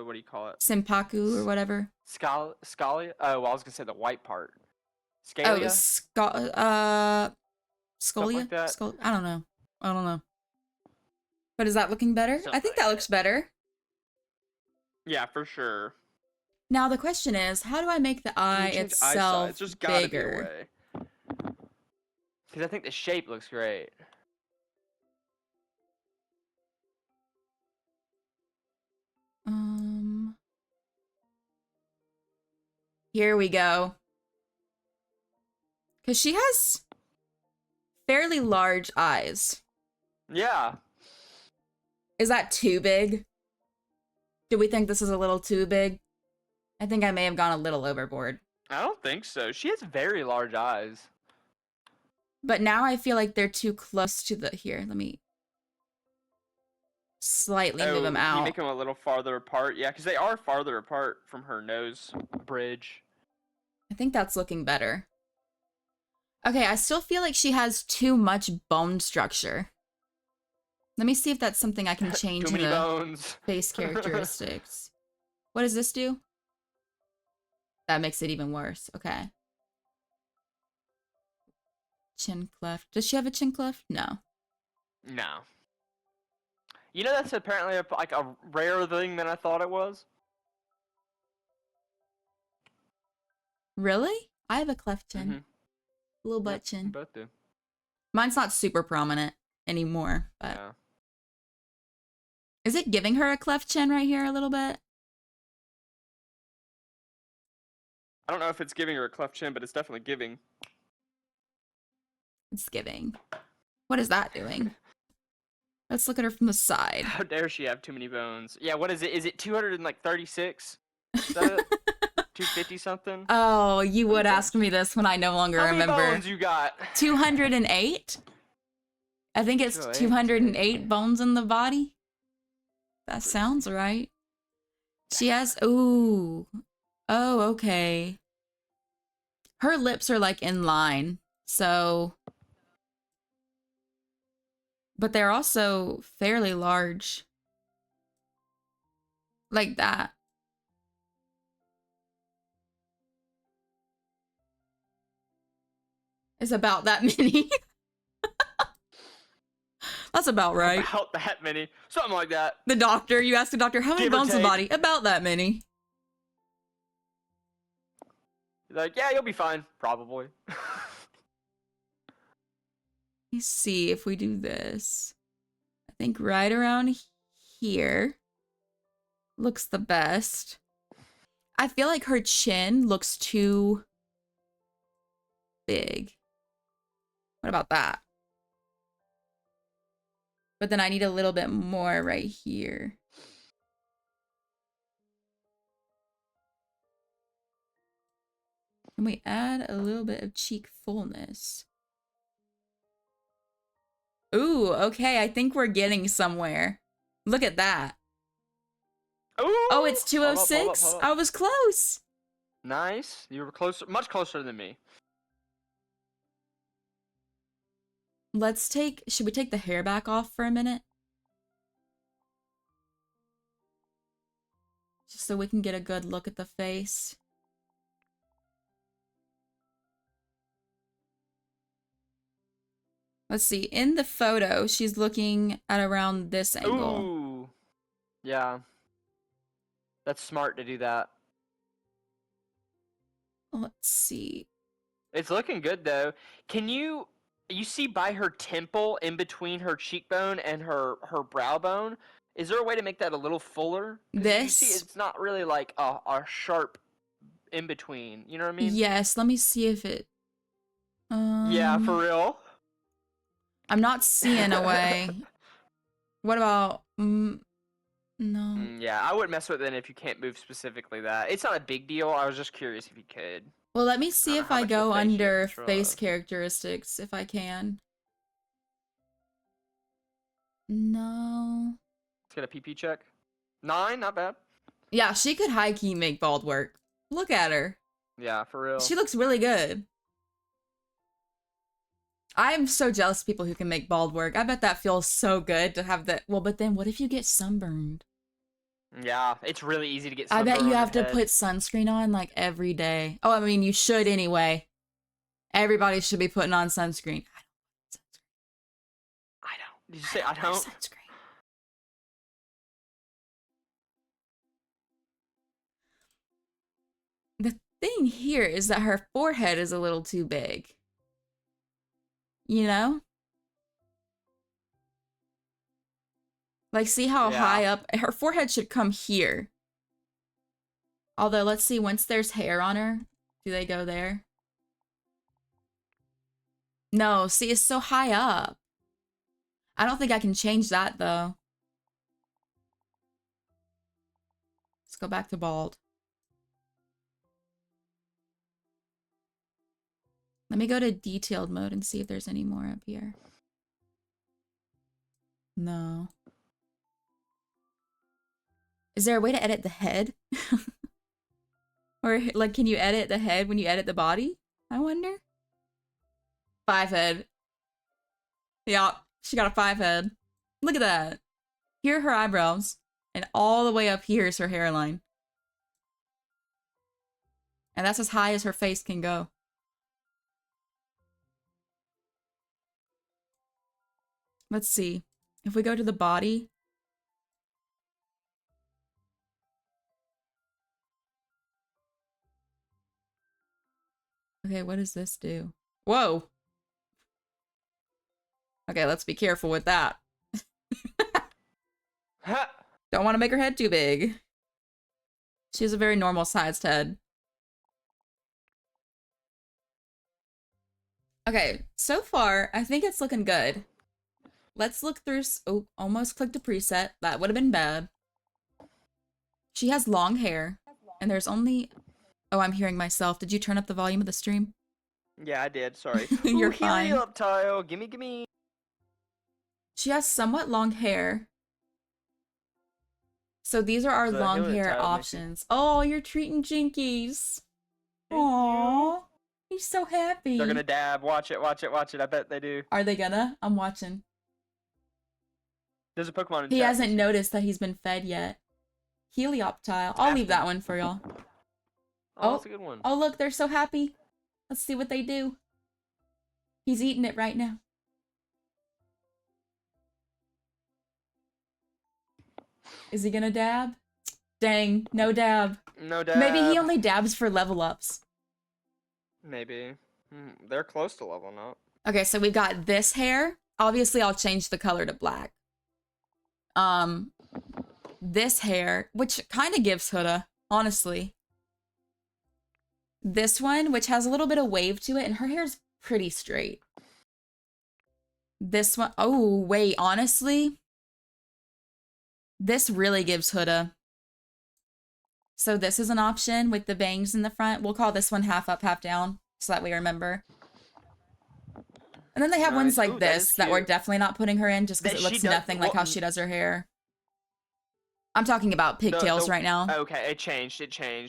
what do you call it? Simpaku or S- whatever. Scalia? Oh, well, I was gonna say the white part. Oh, Scalia? Something like scolia? that. I don't know. I don't know. But is that looking better? I Something think like that that. looks better. Yeah, for sure. Now the question is, how do I make the Can eye we change eye size? itself There's got to be a bigger? way. Because I think the shape looks great. Um, Here we go. Because she has fairly large eyes. Yeah. Is that too big? Do we think this is a little too big? I think I may have gone a little overboard. I don't think so. She has very large eyes. But now I feel like they're too close to the... Here, let me slightly move them Oh, can you make out. them a little farther apart? Yeah, because they are farther apart from her nose bridge. I think that's looking better. Okay, I still feel like she has too much bone structure. Let me see if that's something I can Too change in many the bones. face characteristics. What does this do? That makes it even worse. Okay. Chin cleft. Does she have a chin cleft? No. No. You know that's apparently like a rarer thing than I thought it was. Really? I have a cleft chin. Mm-hmm. Little Yep, butt we chin. both do. Mine's not super prominent anymore, but... Yeah. Is it giving her a cleft chin right here a little bit? I don't know if it's giving her a cleft chin, but it's definitely giving. It's giving. What is that doing? Let's look at her from the side. How dare she have too many bones? Yeah, what is it? Is it 236? Is that it? 250 something? Oh, you How would many ask bones? me this when I no longer How many remember. bones you got? 208? I think it's 208. 208 bones in the body. That sounds right. She has... Ooh. Oh, okay. Her lips are like in line. So... But they're also fairly large. Like that. It's about that many. That's about right. About that many. Something like that. The doctor, you ask the doctor, how many Give or bones in the take. body? About that many. He's like, yeah, you'll be fine. Probably. Let's see if we do this. I think right around here looks the best. I feel like her chin looks too big. What about that? But then I need a little bit more right here. Can we add a little bit of cheek fullness? Ooh, okay, I think we're getting somewhere. Look at that. Ooh, Oh, it's hold up, hold up, 206? hold up. I was close. Nice. You were closer, much closer than me. Should we take the hair back off for a minute? Just so we can get a good look at the face. Let's see, in the photo, she's looking at around this angle. Ooh. Yeah. That's smart to do that. Let's see. It's looking good though. Can you see by her temple in between her cheekbone and her brow bone? Is there a way to make that a little fuller? 'Cause you see This? it's not really like a sharp in between. You know what I mean? Yes, let me see if it... Yeah, for real. I'm not seeing a way. What about... no. Yeah, I wouldn't mess with it if you can't move specifically that. It's not a big deal. I was just curious if you could. Well, let me I see don't know if how I much of the go face you have under control face of. characteristics, if I can. No. Let's get a PP check. 9, not bad. Yeah, she could high key make bald work. Look at her. Yeah, for real. She looks really good. I'm so jealous of people who can make bald work. I bet that feels so good to have that. Well, but then what if you get sunburned? Yeah, it's really easy to get I bet sunburn you on have to your head. put sunscreen on like every day. Oh, I mean, you should anyway. Everybody should be putting on sunscreen. I don't. Did you say I wear don't? sunscreen. The thing here is that her forehead is a little too big. You know? Like, see how Yeah. high up? Her forehead should come here. Although, let's see, once there's hair on her, do they go there? No, see, it's so high up. I don't think I can change that, though. Let's go back to bald. Let me go to detailed mode and see if there's any more up here. No. Is there a way to edit the head? Or, like, can you edit the head when you edit the body? I wonder. 5 head. Yeah, she got a 5 head. Look at that. Here are her eyebrows. And all the way up here is her hairline. And that's as high as her face can go. Let's see. If we go to the body. Okay, what does this do? Whoa. Okay, let's be careful with that. Don't want to make her head too big. She has a very normal sized head. Okay, so far, I think it's looking good. Let's look through... Oh, almost clicked a preset. That would have been bad. She has long hair. And there's only... Oh, I'm hearing myself. Did you turn up the volume of the stream? Yeah, I did. Sorry. You're Ooh, fine. Heliop tile. Gimme, gimme. She has somewhat long hair. So these are our So, long Heliop hair tile, Macy. options. Oh, you're treating Jinkies. Thank you. Aww. He's so happy. They're gonna dab. Watch it, watch it, watch it. I bet they do. Are they gonna? I'm watching. There's a Pokemon in He chat. hasn't noticed that he's been fed yet. Helioptile. I'll leave that one for y'all. Oh, that's a good one. Oh, look, they're so happy. Let's see what they do. He's eating it right now. Is he gonna dab? Dang, no dab. No dab. Maybe he only dabs for level ups. Maybe. They're close to leveling up. Okay, so we've got this hair. Obviously, I'll change the color to black. This hair, which kind of gives Huda, honestly. This one, which has a little bit of wave to it, and her hair's pretty straight. This one, oh, wait, honestly, this really gives Huda. So this is an option with the bangs in the front. We'll call this one half up, half down, so that we remember. And then they have ones like this that we're definitely not putting her in just because it looks nothing like how she does her hair. I'm talking about pigtails right now. Okay, it changed.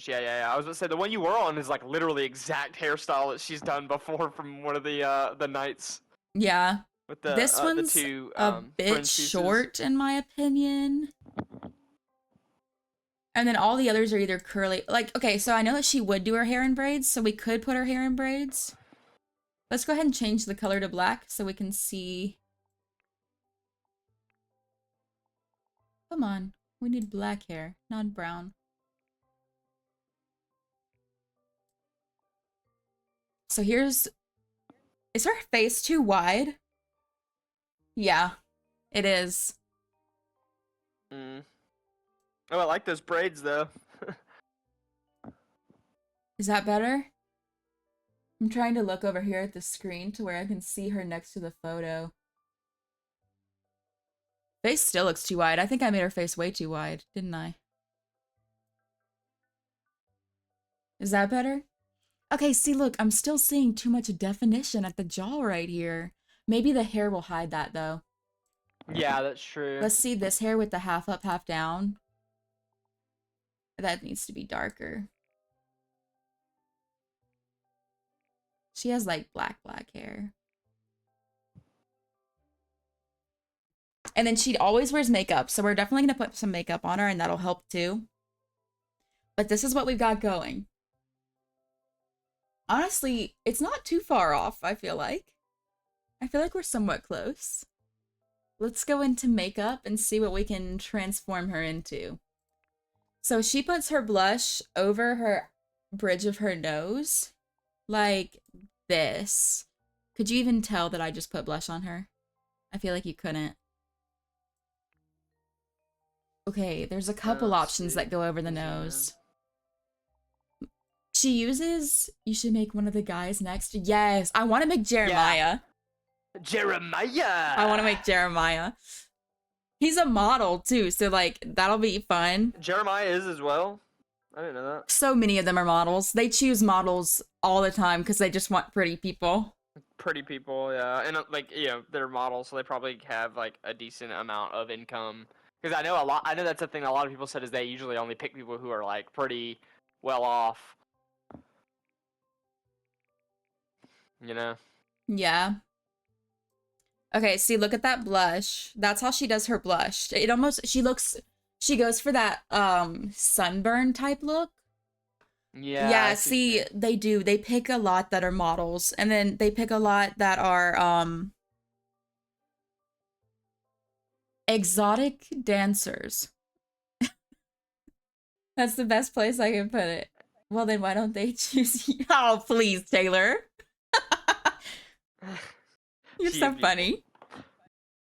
Yeah. I was gonna say the one you were on is like literally exact hairstyle that she's done before from one of the nights. Yeah. With the this one's the two, a bit short in my opinion. And then all the others are either curly. Like, okay, so I know that she would do her hair in braids, so we could put her hair in braids. Let's go ahead and change the color to black so we can see. Come on. We need black hair, not brown. So here's... Is her face too wide? Yeah, it is. Oh, I like those braids though. Is that better? I'm trying to look over here at the screen to where I can see her next to the photo. Face still looks too wide. I think I made her face way too wide, didn't I? Is that better? Okay, see, look, I'm still seeing too much definition at the jaw right here. Maybe the hair will hide that, though. Yeah, that's true. Let's see this hair with the half up, half down. That needs to be darker. She has, like, black hair. And then she always wears makeup, so we're definitely going to put some makeup on her, and that'll help, too. But this is what we've got going. Honestly, it's not too far off, I feel like. I feel like we're somewhat close. Let's go into makeup and see what we can transform her into. So she puts her blush over her bridge of her nose, like this. Could you even tell that I just put blush on her? I feel like you couldn't. Okay, there's a couple options that go over the nose. She uses, you should make one of the guys next. Yes, I want to make Jeremiah. Yeah. Jeremiah! I want to make Jeremiah. He's a model too, so like that'll be fun. Jeremiah is as well. I didn't know that. So many of them are models. They choose models all the time because they just want pretty people. Pretty people, yeah, and like they're models, so they probably have like a decent amount of income. Because I know that's a thing a lot of people said is they usually only pick people who are like pretty well off. You know? Yeah. Okay, see, look at that blush. That's how she does her blush. It almost, she goes for that sunburn type look. Yeah. Yeah, see, they do. They pick a lot that are models, and then they pick a lot that are exotic dancers. That's the best place I can put it. Well, then why don't they choose you? Oh, please, Taylor. You're so funny.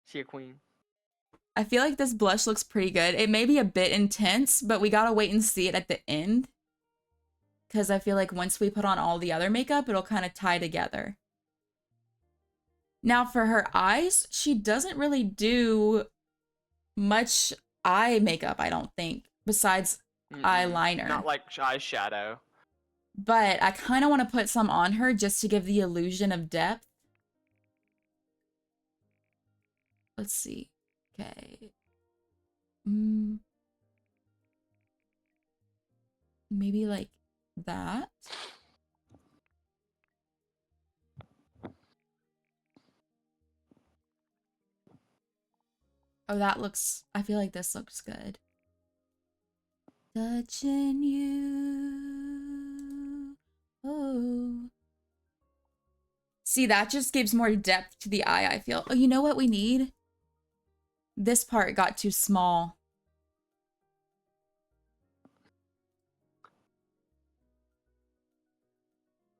She a queen. I feel like this blush looks pretty good. It may be a bit intense, but we gotta wait and see it at the end. Because I feel like once we put on all the other makeup, it'll kind of tie together. Now for her eyes, she doesn't really do much eye makeup, I don't think, besides eyeliner. Not like eyeshadow. But I kind of want to put some on her just to give the illusion of depth. Let's see. Okay. Maybe like that. Oh, that looks, I feel like this looks good. Touching you. Oh. See, that just gives more depth to the eye, I feel. Oh, you know what we need? This part got too small.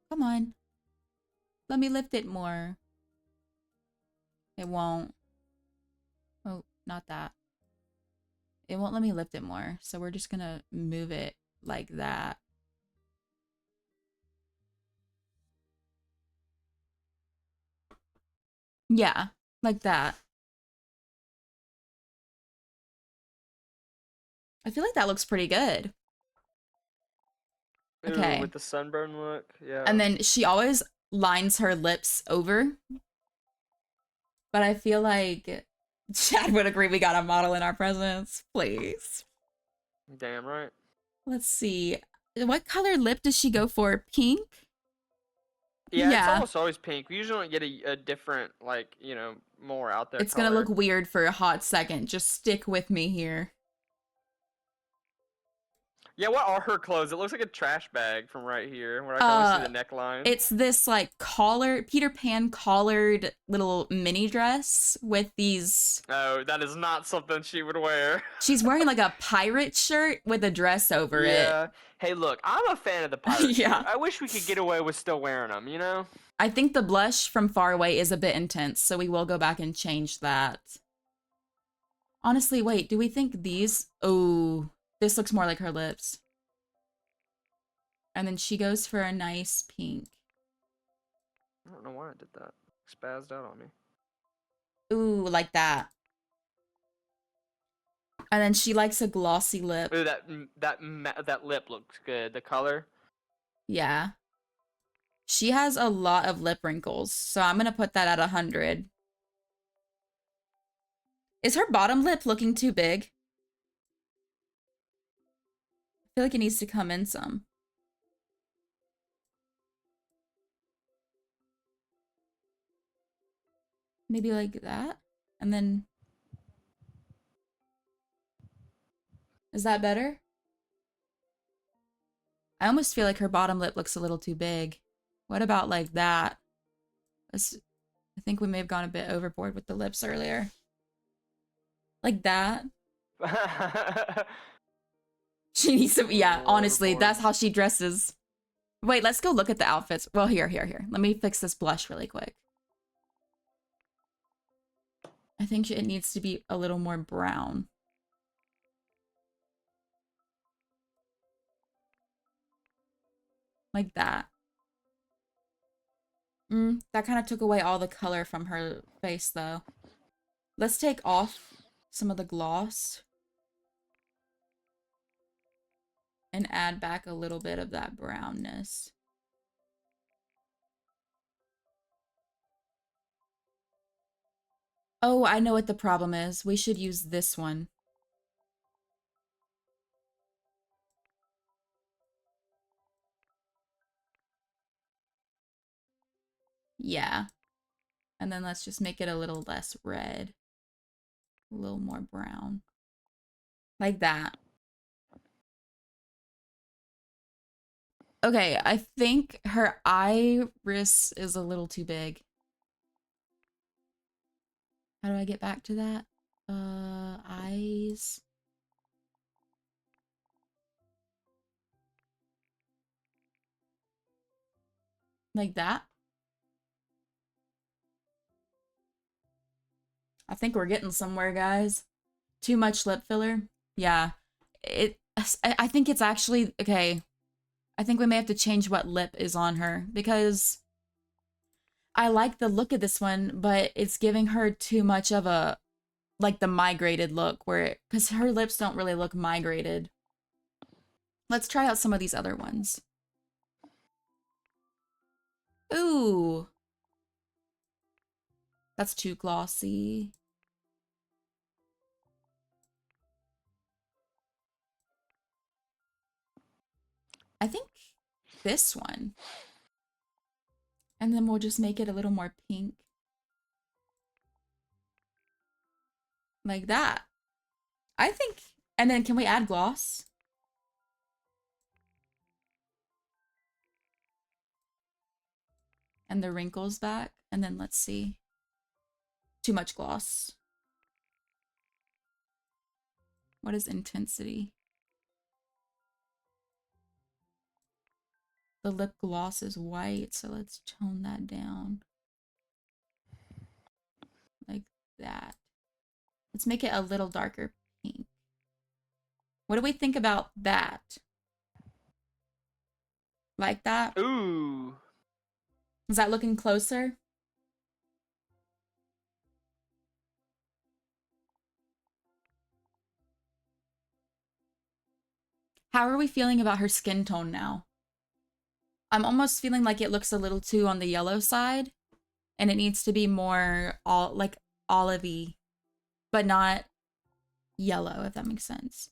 Come on. Let me lift it more. It won't. Oh, not that. It won't let me lift it more. So we're just gonna move it like that. Yeah, like that. I feel like that looks pretty good. Okay. Ooh, with the sunburn look, yeah. And then she always lines her lips over. But I feel like Chad would agree we got a model in our presence. Please. Damn right. Let's see. What color lip does she go for? Pink? Yeah, it's almost always pink. We usually don't get a different, like, more out there It's color. gonna look weird for a hot second. Just stick with me here. Yeah, what are her clothes? It looks like a trash bag from right here, where I can only see the neckline. It's this, like, Peter Pan collared little mini dress with these... Oh, that is not something she would wear. She's wearing, like, a pirate shirt with a dress over it. Yeah. Hey, look, I'm a fan of the pirate Yeah. shirt. I wish we could get away with still wearing them, you know? I think the blush from far away is a bit intense, so we will go back and change that. Honestly, wait, do we think these... Oh... This looks more like her lips. And then she goes for a nice pink. I don't know why I did that. Spazzed out on me. Ooh, like that. And then she likes a glossy lip. Ooh, that lip looks good. The color. Yeah. She has a lot of lip wrinkles, so I'm gonna put that at 100. Is her bottom lip looking too big? I feel like it needs to come in some. Maybe like that? And then... Is that better? I almost feel like her bottom lip looks a little too big. What about like that? I think we may have gone a bit overboard with the lips earlier. Like that. She needs to, yeah, honestly, that's how she dresses. Wait, let's go look at the outfits. Well, here. Let me fix this blush really quick. I think it needs to be a little more brown. Like that. That kind of took away all the color from her face, though. Let's take off some of the gloss. And add back a little bit of that brownness. Oh, I know what the problem is. We should use this one. Yeah. And then let's just make it a little less red. A little more brown. Like that. Okay, I think her iris is a little too big. How do I get back to that? Eyes. Like that. I think we're getting somewhere, guys. Too much lip filler? Yeah. I think it's actually, okay. I think we may have to change what lip is on her because I like the look of this one, but it's giving her too much of a, like the migrated look where, because her lips don't really look migrated. Let's try out some of these other ones. Ooh. That's too glossy. I think this one. And then we'll just make it a little more pink. Like that. I think, and then can we add gloss? And the wrinkles back. And then let's see. Too much gloss. What is intensity? The lip gloss is white, so let's tone that down. Like that. Let's make it a little darker pink. What do we think about that? Like that? Ooh. Is that looking closer? How are we feeling about her skin tone now? I'm almost feeling like it looks a little too on the yellow side, and it needs to be more like olivey, but not yellow, if that makes sense.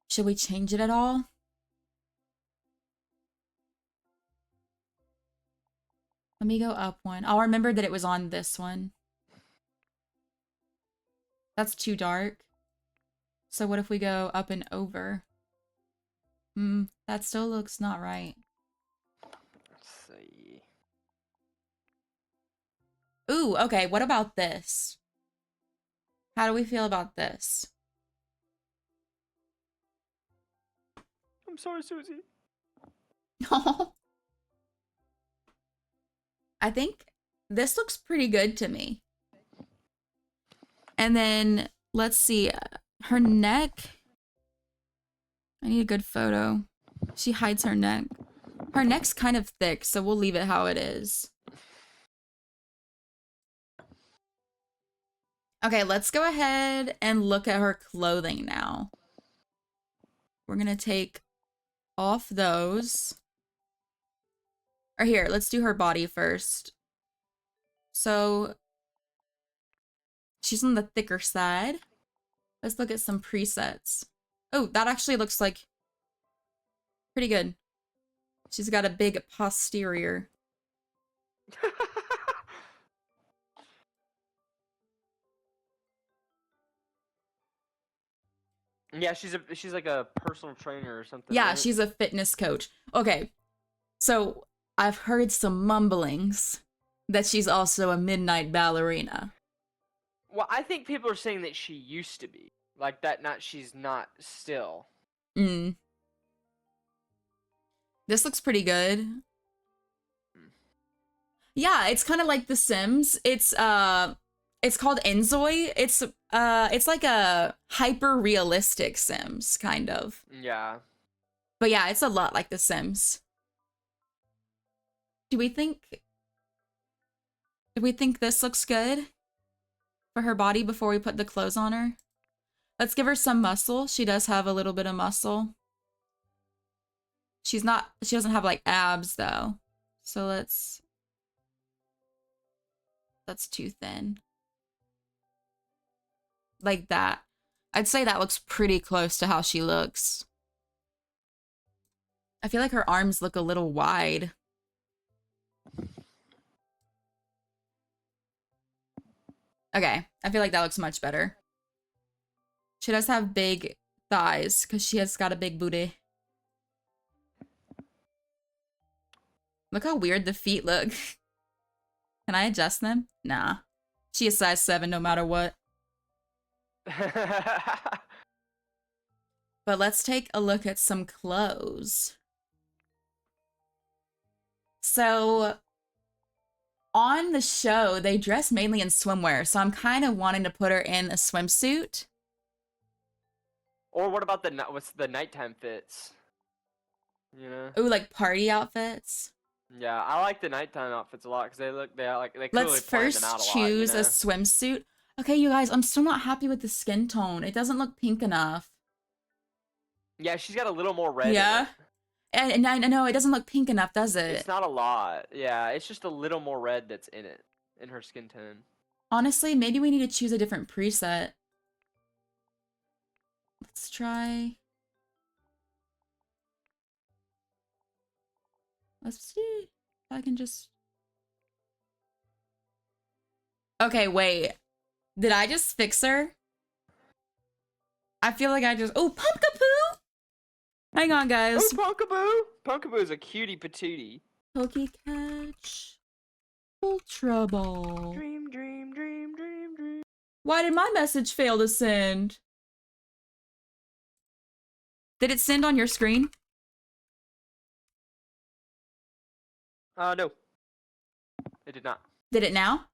Should we change it at all? Let me go up one. I'll remember that it was on this one. That's too dark. So what if we go up and over? That still looks not right. Let's see. Ooh, okay, what about this? How do we feel about this? I'm sorry, Susie. I think this looks pretty good to me. And then let's see, her neck. I need a good photo. She hides her neck. Her neck's kind of thick, so we'll leave it how it is. Okay, let's go ahead and look at her clothing now. We're gonna take off those. Or here, let's do her body first. So she's on the thicker side. Let's look at some presets. Oh, that actually looks like pretty good. She's got a big posterior. Yeah, she's like a personal trainer or something, Yeah, right? she's a fitness coach. Okay, so I've heard some mumblings that she's also a midnight ballerina. Well, I think people are saying that she used to be like that. Not she's not still. Mm. This looks pretty good. Yeah, it's kind of like The Sims. It's called inZOI. It's like a hyper realistic Sims kind of. Yeah. But yeah, it's a lot like The Sims. Do we think this looks good for her body before we put the clothes on her? Let's give her some muscle. She does have a little bit of muscle. She doesn't have like abs though. So that's too thin. Like that. I'd say that looks pretty close to how she looks. I feel like her arms look a little wide. Okay, I feel like that looks much better. She does have big thighs because she has got a big booty. Look how weird the feet look. Can I adjust them? Nah. She is size 7 no matter what. But let's take a look at some clothes. So on the show, they dress mainly in swimwear, so I'm kind of wanting to put her in a swimsuit. Or what about what's the nighttime fits? You know? Ooh, like party outfits. Yeah, I like the nighttime outfits a lot because they clearly Let's plan them out first a lot. You choose a know? swimsuit. Okay, you guys, I'm still not happy with the skin tone. It doesn't look pink enough. Yeah, she's got a little more red. Yeah? In it. And I know it doesn't look pink enough, does it? It's not a lot. Yeah, it's just a little more red that's in it, in her skin tone. Honestly, maybe we need to choose a different preset. Let's try. Let's see if I can just. Okay, wait. Did I just fix her? I feel like I just. Oh, Pumpkapoo! Hang on, guys. Oh, Punkaboo! Punkaboo is a cutie patootie. Pokecatch. Ultra Ball. Dream, dream, dream, dream, dream. Why did my message fail to send? Did it send on your screen? No. It did not. Did it now?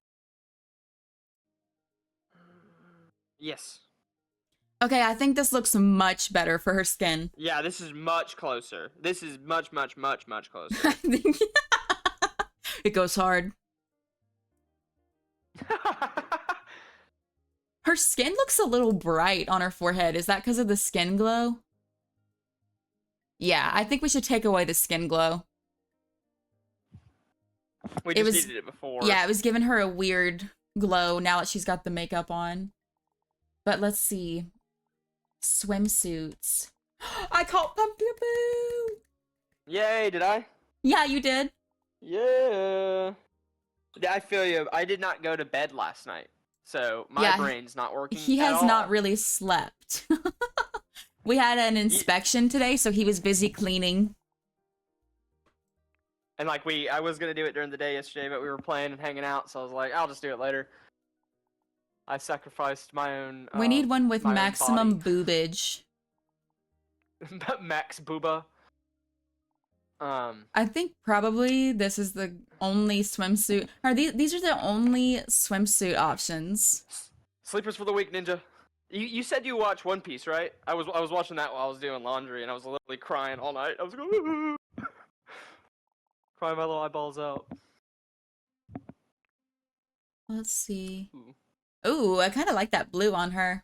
Yes. Okay, I think this looks much better for her skin. Yeah, this is much closer. This is much, much, much, much I closer. think it goes hard. Her skin looks a little bright on her forehead. Is that because of the skin glow? Yeah, I think we should take away the skin glow. We It just was- needed it before. Yeah, it was giving her a weird glow now that she's got the makeup on. But let's see. Swimsuits. I caught Pumpkaboo! Yay, did I? Yeah, you did. Yeah. Yeah, I feel you. I did not go to bed last night, so my Yeah, brain's not working. He at has all. not really slept. We had an inspection today, so he was busy cleaning. And like I was gonna do it during the day yesterday, but we were playing and hanging out, so I was like, I'll just do it later. I sacrificed my own. We need one with my own maximum body. boobage. Max Booba. I think probably this is the only swimsuit. Are these are the only swimsuit options? Sleepers for the week, Ninja. You said you watch One Piece, right? I was watching that while I was doing laundry, and I was literally crying all night. I was going, crying my little eyeballs out. Let's see. Ooh. Ooh, I kind of like that blue on her.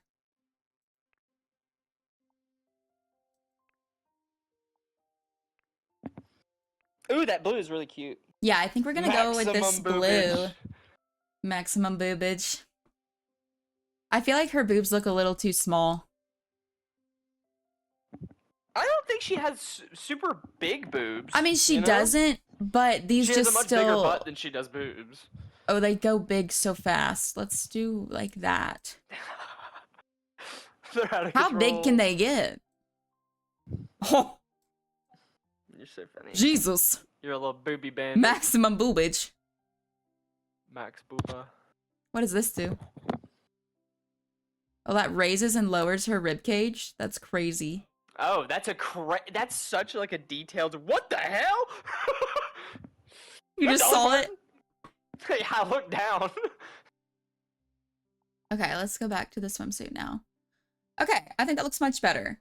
Ooh, that blue is really cute. Yeah, I think we're gonna go with this Maximum blue. boobage. Maximum boobage. I feel like her boobs look a little too small. I don't think she has super big boobs. I mean, she you know? doesn't, but these She has just a much bigger still... butt than she does boobs. Oh, they go big so fast. Let's do like that. They're out of How control. big can they get? Oh, You're so funny. Jesus. You're a little booby bandit. Maximum boobage. Max booba. What does this do? Oh, that raises and lowers her rib cage. That's crazy. Oh, that's such like a detailed. What the hell? You just saw it? Yeah, I looked down. Okay, let's go back to the swimsuit now. Okay, I think that looks much better.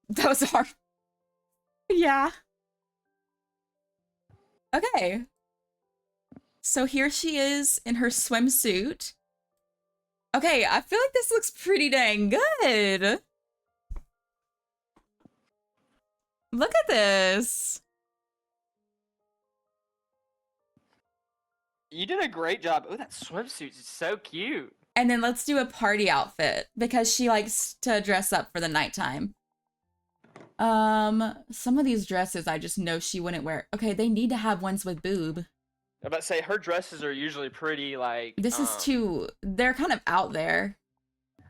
That was hard. Yeah. Okay. So here she is in her swimsuit. Okay, I feel like this looks pretty dang good. Look at this. You did a great job. Oh, that swimsuit is so cute. And then let's do a party outfit because she likes to dress up for the nighttime. Some of these dresses I just know she wouldn't wear. Okay, they need to have ones with boob. I'm about to say her dresses are usually pretty like. This is too, they're kind of out there.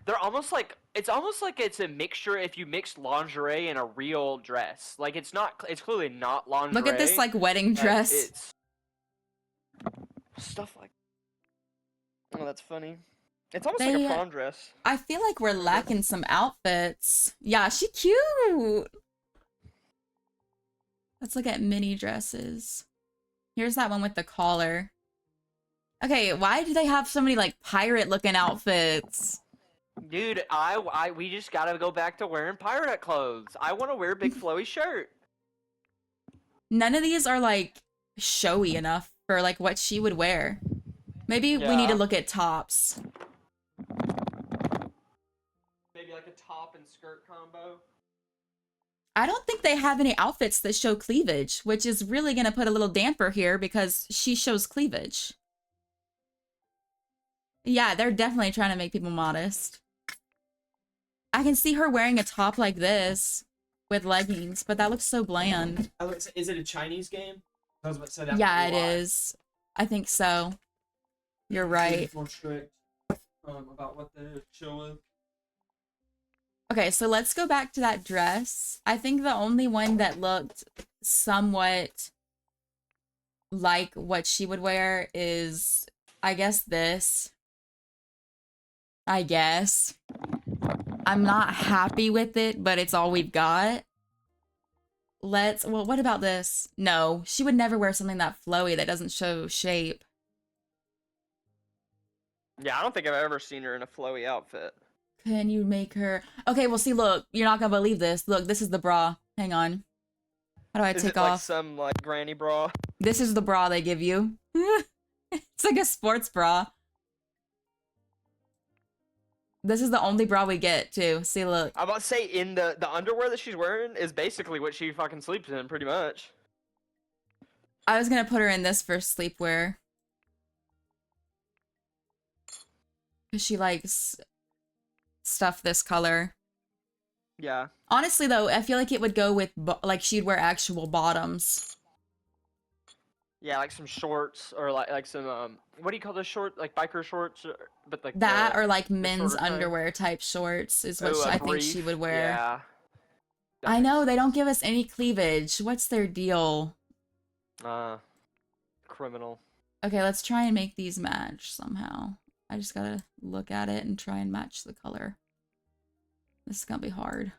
They're almost like it's a mixture if you mix lingerie and a real dress. Like it's clearly not lingerie. Look at this like wedding dress. It's stuff like. Oh, that's funny. It's almost like a prom dress. I feel like we're lacking some outfits. Yeah, she cute. Let's look at mini dresses. Here's that one with the collar. Okay, why do they have so many like pirate looking outfits? Dude, we just gotta go back to wearing pirate clothes. I want to wear a big flowy shirt. None of these are like showy enough for like what she would wear. Maybe we need to look at tops. Maybe like a top and skirt combo. I don't think they have any outfits that show cleavage, which is really going to put a little damper here because she shows cleavage. Yeah, they're definitely trying to make people modest. I can see her wearing a top like this with leggings, but that looks so bland. Is it a Chinese game? I was about to say that. Yeah, it is. I think so. You're right. More strict about what the show is. Okay, so let's go back to that dress. I think the only one that looked somewhat like what she would wear is, I guess, this. I guess. I'm not happy with it, but it's all we've got. Well, what about this? No, she would never wear something that flowy that doesn't show shape. Yeah, I don't think I've ever seen her in a flowy outfit. Can you make her... Okay, well, see, look. You're not gonna believe this. Look, this is the bra. Hang on. How do I take off? Like some, like, granny bra? This is the bra they give you. It's like a sports bra. This is the only bra we get, too. See, look. I'm about to say, in the underwear that she's wearing is basically what she fucking sleeps in, pretty much. I was gonna put her in this for sleepwear. Because she likes stuff this color. Yeah. Honestly, though, I feel like it would go with, like, she'd wear actual bottoms. Yeah, like some shorts, or like some, what do you call those shorts? Like biker shorts? But like that, or like men's shorter underwear type shorts is what I think she would wear. Yeah. I know, they don't give us any cleavage. What's their deal? Criminal. Okay, let's try and make these match somehow. I just gotta look at it and try and match the color. This is gonna be hard.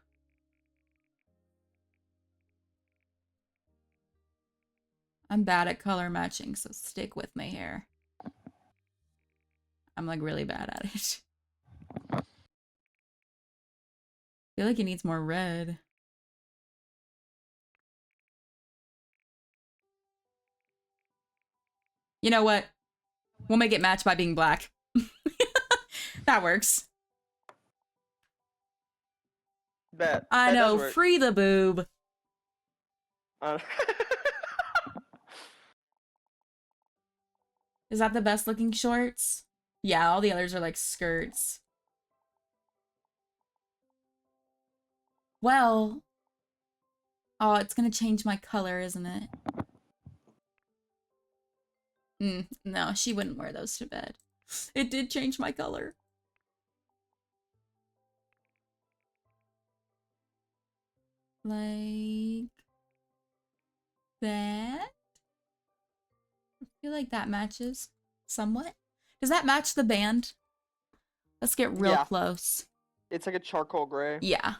I'm bad at color matching, so stick with me here. I'm like really bad at it. I feel like it needs more red. You know what? We'll make it match by being black. That works. Bet. I That does know, work. free the boob. Uh, Is that the best looking shorts? Yeah, all the others are like skirts. Well, oh, it's gonna change my color, isn't it? No, she wouldn't wear those to bed. It did change my color. Like that. I feel like that matches somewhat. Does that match the band? Let's get real Yeah. close. it's like a charcoal gray. Yeah.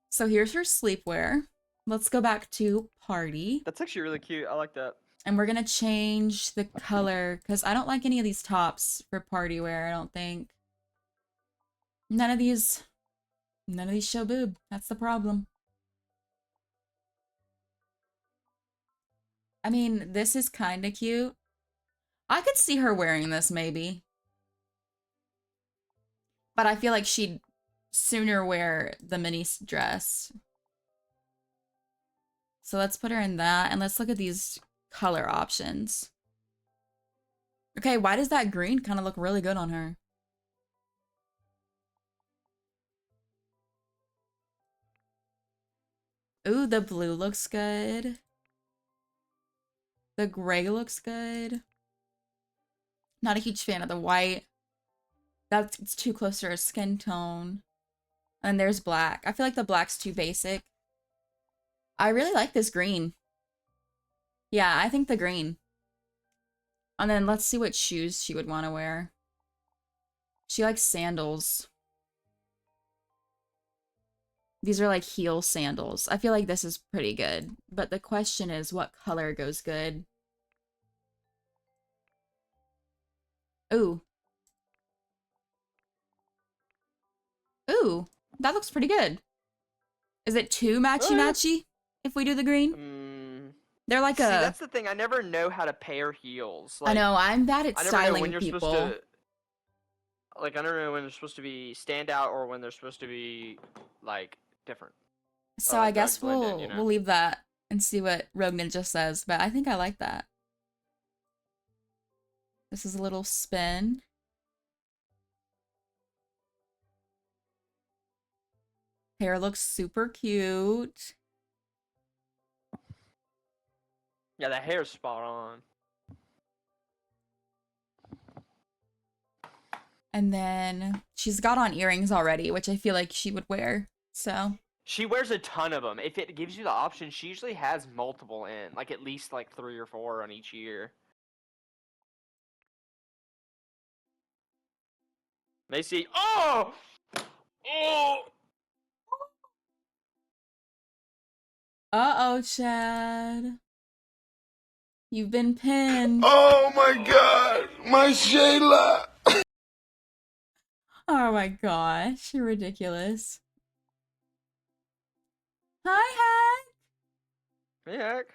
So here's her sleepwear. Let's go back to party. That's actually really cute. I like that. And we're gonna change the color because I don't like any of these tops for party wear, I don't think. None of these show boob. That's the problem. I mean, this is kind of cute. I could see her wearing this maybe. But I feel like she'd sooner wear the mini dress. So let's put her in that and let's look at these color options. Okay, why does that green kind of look really good on her? Ooh, the blue looks good. The gray looks good. Not a huge fan of the white. It's too close to her skin tone. And there's black. I feel like the black's too basic. I really like this green. Yeah, I think the green. And then let's see what shoes she would want to wear. She likes sandals. These are like heel sandals. I feel like this is pretty good. But the question is, what color goes good? Ooh. Ooh, that looks pretty good. Is it too matchy-matchy if we do the green? They're like See, that's the thing. I never know how to pair heels. I know, I'm bad at I never know styling when you're people. supposed to. Like, I don't know when they're supposed to be stand out or when they're supposed to be like different. So like I guess blend in, you know? we'll leave that and see what Rogue Ninja says, but I think I like that. This is a little spin. Hair looks super cute. Yeah, the hair's spot on. And then she's got on earrings already, which I feel like she would wear. So She wears a ton of them. If it gives you the option, she usually has multiple in, like at least like 3 or 4 on each ear. Macy, oh, oh. uh-oh, Chad. You've been pinned. Oh my god, my Shayla. Oh my gosh, you're ridiculous. Hi, Hack. Hey, heck.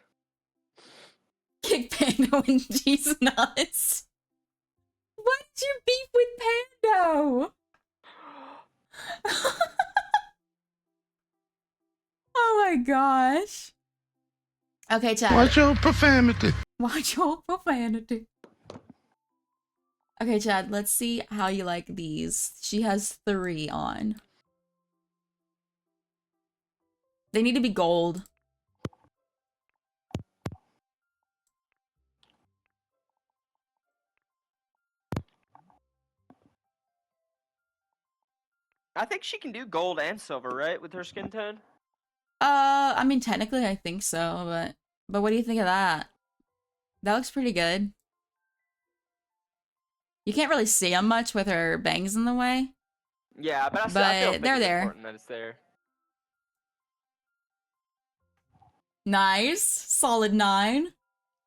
Kick Pando when she's nuts. What's your beef with Pando? Oh my gosh. Okay, Chad. Watch your profanity. Watch your profanity. Okay, Chad, let's see how you like these. She has 3 on. They need to be gold. I think she can do gold and silver, right, with her skin tone? I mean, technically I think so, but what do you think of that? That looks pretty good. You can't really see them much with her bangs in the way. Yeah, but I But still think they're it's there. important that it's there. Nice. Solid 9.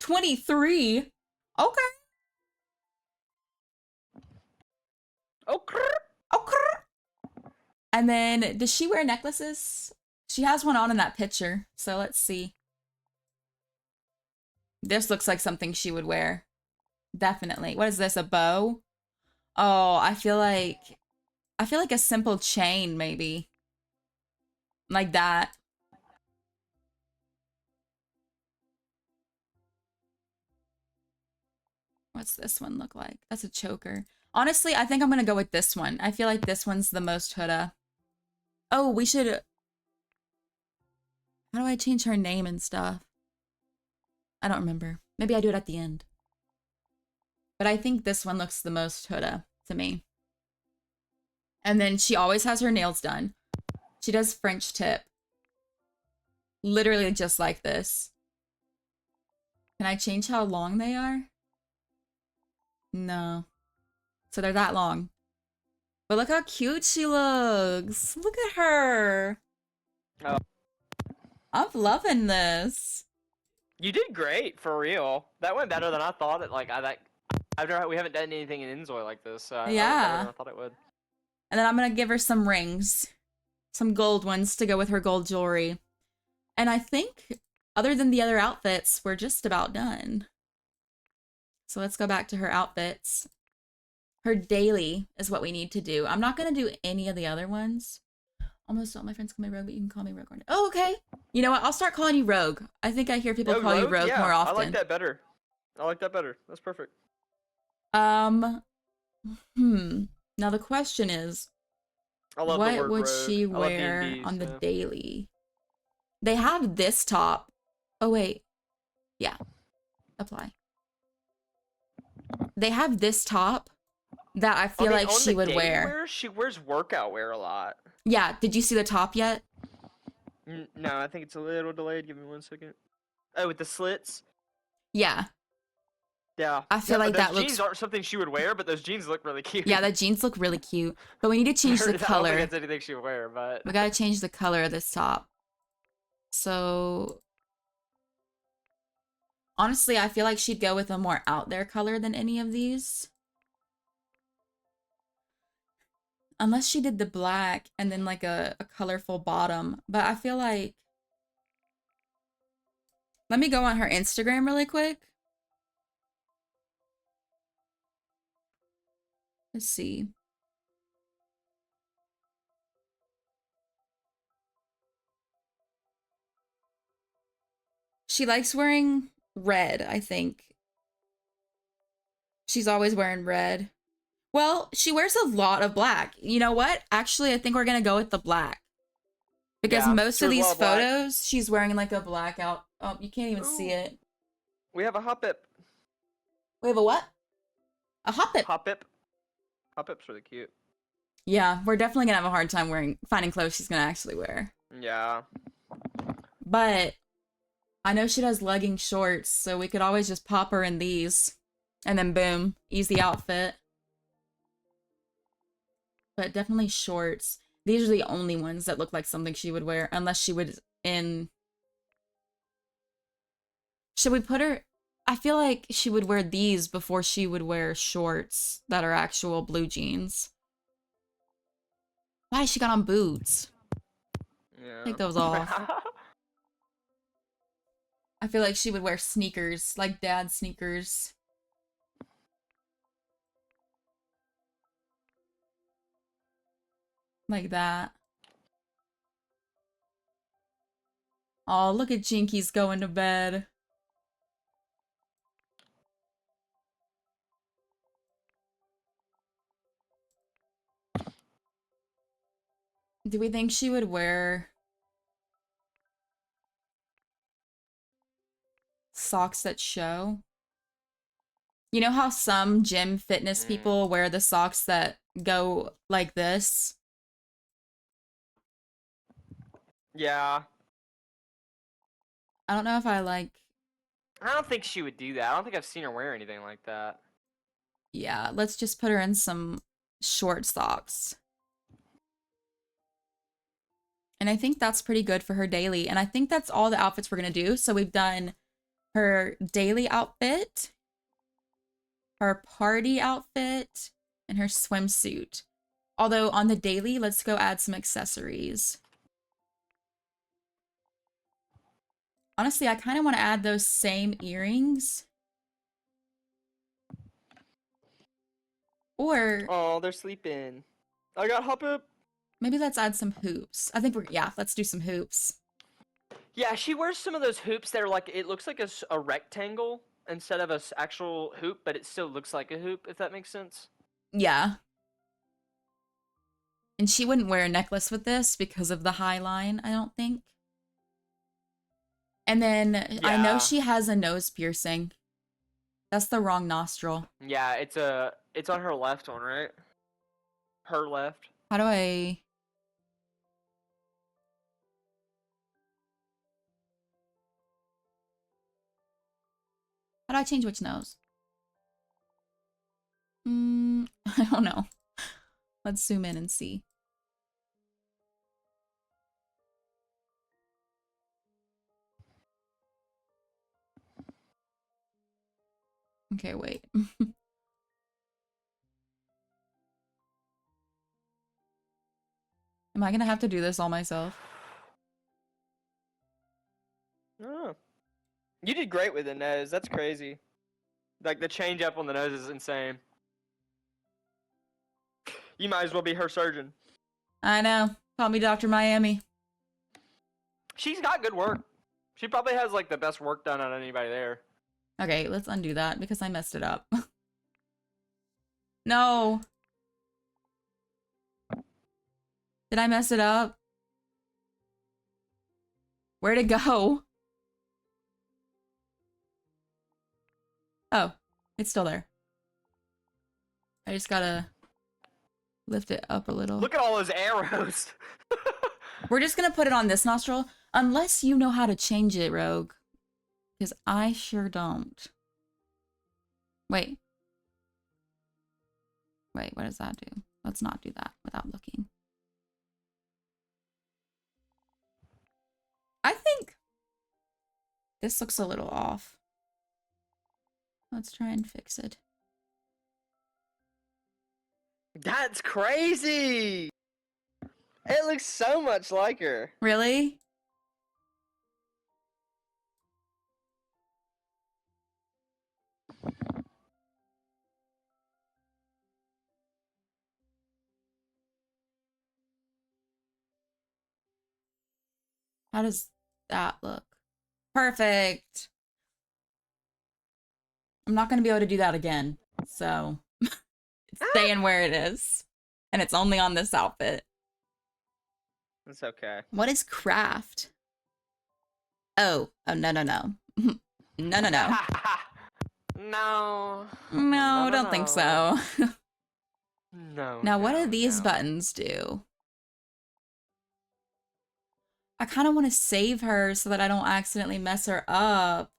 23. Okay. Okay. Okay. And then, does she wear necklaces? She has one on in that picture, so let's see. This looks like something she would wear. Definitely. What is this, a bow? Oh, I feel like a simple chain, maybe. Like that. What's this one look like? That's a choker. Honestly, I think I'm gonna go with this one. I feel like this one's the most Huda. Oh, we should... How do I change her name and stuff? I don't remember. Maybe I do it at the end. But I think this one looks the most Huda to me. And then she always has her nails done. She does French tip. Literally just like this. Can I change how long they are? No. So they're that long. But look how cute she looks. Look at her. Oh. I'm loving this. You did great, for real. That went better than I thought it. Like, we haven't done anything in inZOI like this, so I went better than I thought it would. And then I'm gonna give her some rings. Some gold ones to go with her gold jewelry. And I think, other than the other outfits, we're just about done. So let's go back to her outfits. Her daily is what we need to do. I'm not gonna do any of the other ones. Almost all my friends call me Rogue, but you can call me Rogue. Oh, okay. You know what? I'll start calling you Rogue. I think I hear people call you Rogue more often. I like that better. That's perfect. Now the question is, what would she wear on the daily? They have this top. Oh, wait. Yeah. Apply. They have this top that I feel like she would wear. She wears workout wear a lot. Yeah. Did you see the top yet? No, I think it's a little delayed. Give me 1 second. Oh, with the slits? Yeah. Yeah. I feel like that looks... Those jeans aren't something she would wear, but those jeans look really cute. Yeah, the jeans look really cute. But we need to change the color. I don't think that's anything she would wear, but... We gotta change the color of this top. So... Honestly, I feel like she'd go with a more out there color than any of these. Unless she did the black and then like a colorful bottom. But I feel like... Let me go on her Instagram really quick. Let's see. She likes wearing red, I think. She's always wearing red. Well, she wears a lot of black. You know what? Actually, I think we're gonna go with the black. Because most of these photos, she's wearing like a black out. Oh, you can't even see it. We have a hop hip. We have a what? A hop hip. Hop hip. Hop hip's really cute. Yeah, we're definitely gonna have a hard time finding clothes she's gonna actually wear. Yeah. But I know she does legging shorts, so we could always just pop her in these. And then boom, easy outfit. But definitely shorts. These are the only ones that look like something she would wear, unless she would in... Should we put her... I feel like she would wear these before she would wear shorts that are actual blue jeans. Why? She got on boots. Yeah. Take those off. I feel like she would wear sneakers, like dad sneakers. Like that. Oh, look at Jinkies going to bed. Do we think she would wear socks that show? You know how some gym fitness people wear the socks that go like this? Yeah. I don't know if I like... I don't think she would do that. I don't think I've seen her wear anything like that. Yeah, let's just put her in some short socks. And I think that's pretty good for her daily. And I think that's all the outfits we're going to do. So we've done her daily outfit, her party outfit, and her swimsuit. Although on the daily, let's go add some accessories. Honestly, I kind of want to add those same earrings. Or Oh, they're sleeping. I got hop up. maybe let's add some hoops. I think yeah, let's do some hoops. Yeah, she wears some of those hoops that are like, it looks like a rectangle instead of a actual hoop, but it still looks like a hoop, if that makes sense. Yeah. And she wouldn't wear a necklace with this because of the high line, I don't think. And then I know Yeah. she has a nose piercing. That's the wrong nostril. Yeah, it's on her left one, right? Her left. How do I... How do I change which nose? I don't know. Let's zoom in and see. Okay, wait. Am I gonna have to do this all myself? Oh. You did great with the nose. That's crazy. Like, the change up on the nose is insane. You might as well be her surgeon. I know. Call me Dr. Miami. She's got good work. She probably has, like, the best work done on anybody there. Okay, let's undo that because I messed it up. No. Did I mess it up? Where'd it go? Oh, it's still there. I just gotta lift it up a little. Look at all those arrows. We're just gonna put it on this nostril, unless you know how to change it, Rogue. Because I sure don't. Wait. Wait, what does that do? Let's not do that without looking. I think this looks a little off. Let's try and fix it. That's crazy. It looks so much like her. Really? How does that look? Perfect. I'm not going to be able to do that again. So it's staying where it is. And it's only on this outfit. It's okay. What is craft? Oh, no, no, no. No, no, no. No. No, don't think so. No. Now, what do these no. buttons do? I kind of want to save her so that I don't accidentally mess her up.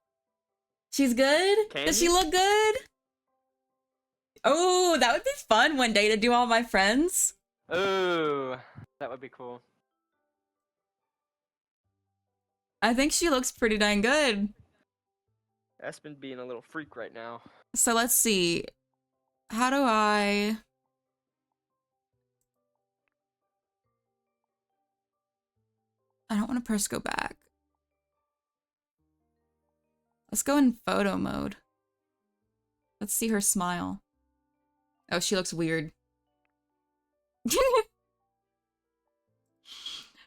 She's good? Does she look good? Oh, that would be fun one day to do all my friends. Ooh, that would be cool. I think she looks pretty dang good. Aspen being a little freak right now. So let's see. How do I... I don't want to press go back. Let's go in photo mode. Let's see her smile. Oh, she looks weird.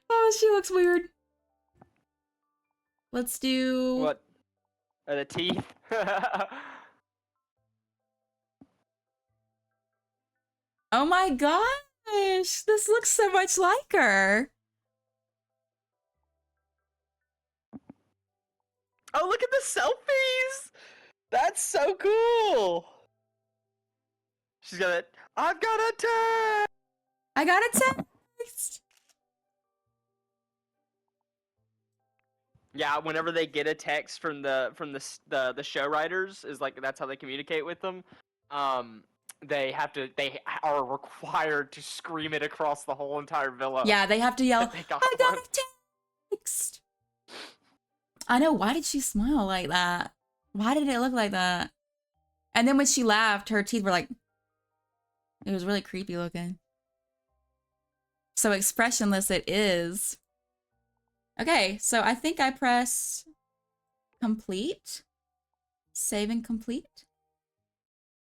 Oh, she looks weird. Let's do... What? The teeth? Oh my gosh! This looks so much like her. Oh, look at the selfies! That's so cool! She's got it. I've got a text! I got a text! Yeah, whenever they get a text from the show writers, is like that's how they communicate with them. They are required to scream it across the whole entire villa. Yeah, they have to yell, They got I got one. a text! I know, why did she smile like that? Why did it look like that? And then when she laughed, her teeth were like... It was really creepy looking. So expressionless it is. Okay, so I think I press complete. Save and complete.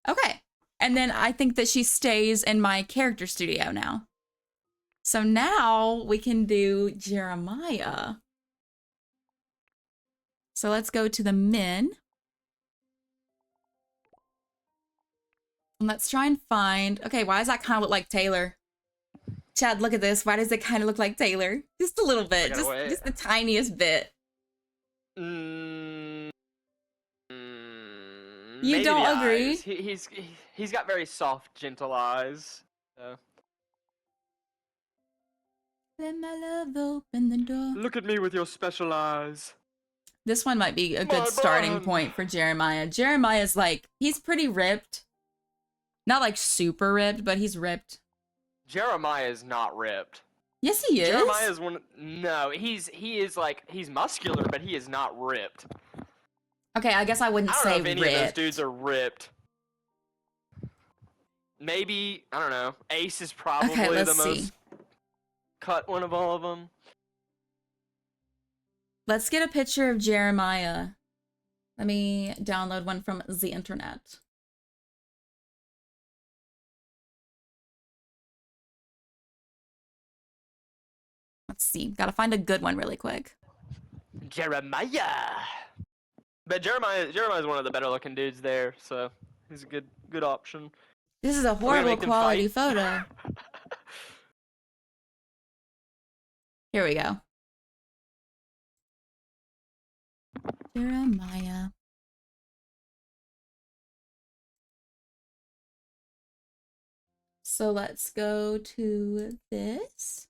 Okay. And then I think that she stays in my character studio now. So now we can do Jeremiah. So let's go to the min. And let's try and find, okay, why does that kind of look like Taylor? Chad, look at this. Why does it kind of look like Taylor? Just a little bit, just the tiniest bit. You don't agree? He's got very soft, gentle eyes. So. Let my love open the door. Look at me with your special eyes. This one might be a good starting point for Jeremiah. Jeremiah's like, he's pretty ripped. Not like super ripped, but he's ripped. Jeremiah is not ripped. Yes, he is. Jeremiah is one. No, he is like, he's muscular, but he is not ripped. Okay, I guess I wouldn't say I don't know if any ripped. of those dudes are ripped. Maybe, I don't know. Ace is probably the most cut one of all of them. Let's get a picture of Jeremiah. Let me download one from the internet. Let's see. Gotta find a good one really quick. Jeremiah. But Jeremiah's one of the better looking dudes there, so he's a good option. This is a horrible quality photo. Here we go. Jeremiah. So let's go to this.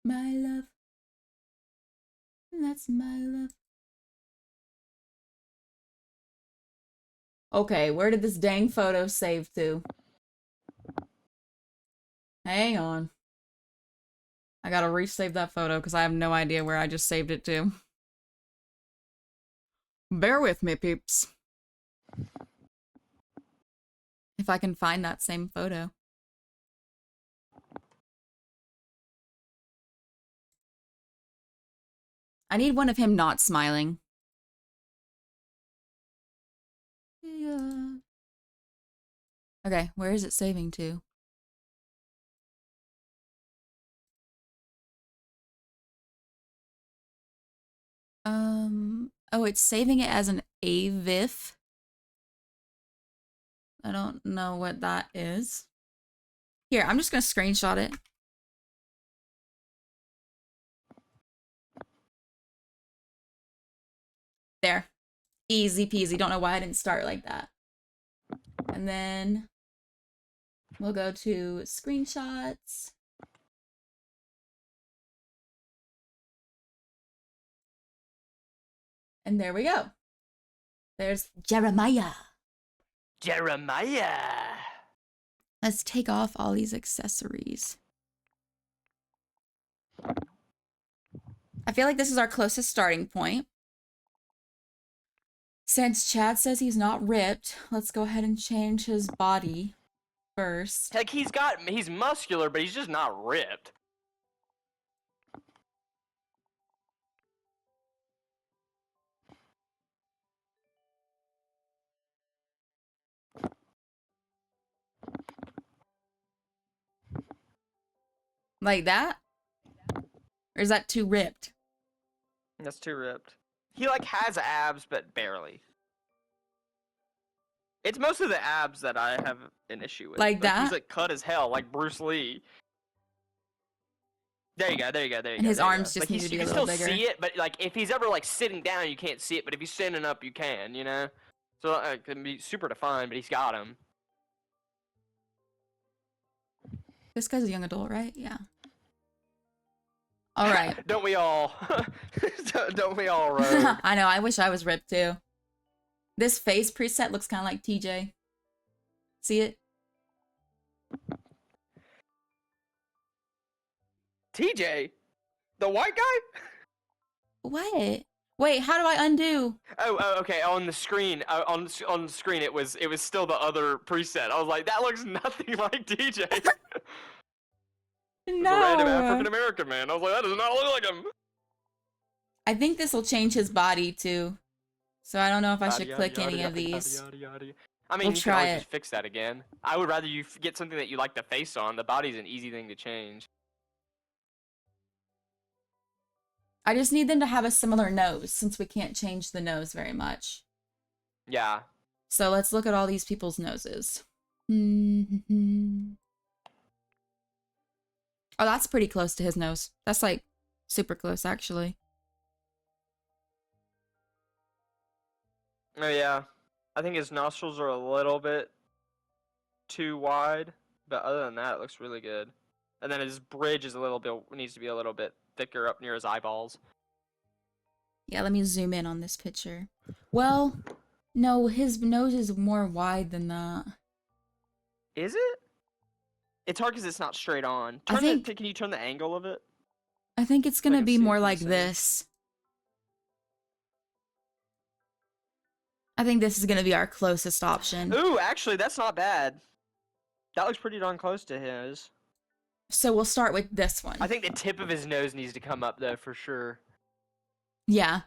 My love. That's my love. Okay, where did this dang photo save to? Hang on. I gotta resave that photo because I have no idea where I just saved it to. Bear with me, peeps. If I can find that same photo. I need one of him not smiling. Yeah. Okay, where is it saving to? Oh, it's saving it as an AVIF. I don't know what that is. Here, I'm just gonna screenshot it. There. Easy peasy. Don't know why I didn't start like that. And then we'll go to screenshots. And there we go. There's Jeremiah. Jeremiah. Let's take off all these accessories. I feel like this is our closest starting point. Since Chad says he's not ripped, let's go ahead and change his body first. Heck, he's muscular, but he's just not ripped. Like that? Or is that too ripped? That's too ripped. He like has abs, but barely. It's mostly the abs that I have an issue with. Like that? He's like cut as hell, like Bruce Lee. There you go. And his arms just need to be a little bigger. You can still see it, but like if he's ever like sitting down, you can't see it. But if he's standing up, you can. You know, so it can be super defined. But he's got him. This guy's a young adult, right? Yeah. All right. Don't we all? Don't we all, Rogue? I know. I wish I was ripped too. This face preset looks kind of like TJ. See it? TJ, the white guy. What? Wait, how do I undo? Oh, okay. On the screen, on the screen, it was still the other preset. I was like, that looks nothing like TJ. No. The random African American man. I was like, that does not look like him. I think this will change his body too. So I don't know if I Yada, should yada, click yada, any of yada, these. yada, yada. I mean, We'll you can try always it. just fix that again. I would rather you get something that you like the face on. The body's an easy thing to change. I just need them to have a similar nose since we can't change the nose very much. Yeah. So let's look at all these people's noses. Oh, that's pretty close to his nose. That's like super close actually. Oh yeah. I think his nostrils are a little bit too wide, but other than that, it looks really good. And then his bridge is a little bit needs to be a little bit thicker up near his eyeballs. Yeah, let me zoom in on this picture. Well, no, his nose is more wide than that. Is it? It's hard because it's not straight on. I think Can you turn the angle of it? it's So I gonna can be see it more from the like center. this. I think this is gonna be our closest option. Ooh, actually, that's not bad. That looks pretty darn close to his. So we'll start with this one. I think the tip of his nose needs to come up though, for sure. Yeah.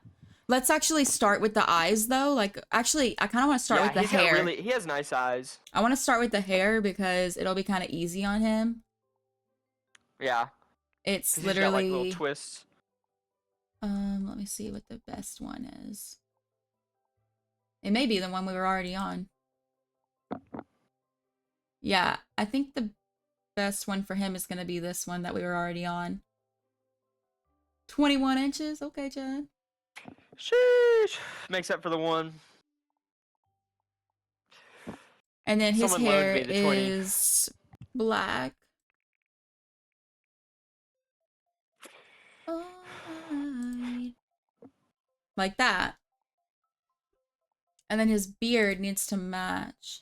Let's actually start with the eyes though. Like, actually, I kind of want to start with the he's got hair. he has nice eyes. I want to start with the hair because it'll be kind of easy on him. Yeah. It's 'Cause he's got, like, literally little twists. let me see what the best one is. It may be the one we were already on. Yeah, I think the best one for him is going to be this one that we were already on. 21 inches. Okay, Chad. Sheesh. Makes up for the one. And then his Someone loaned hair me the 20. is black. Like that. And then his beard needs to match.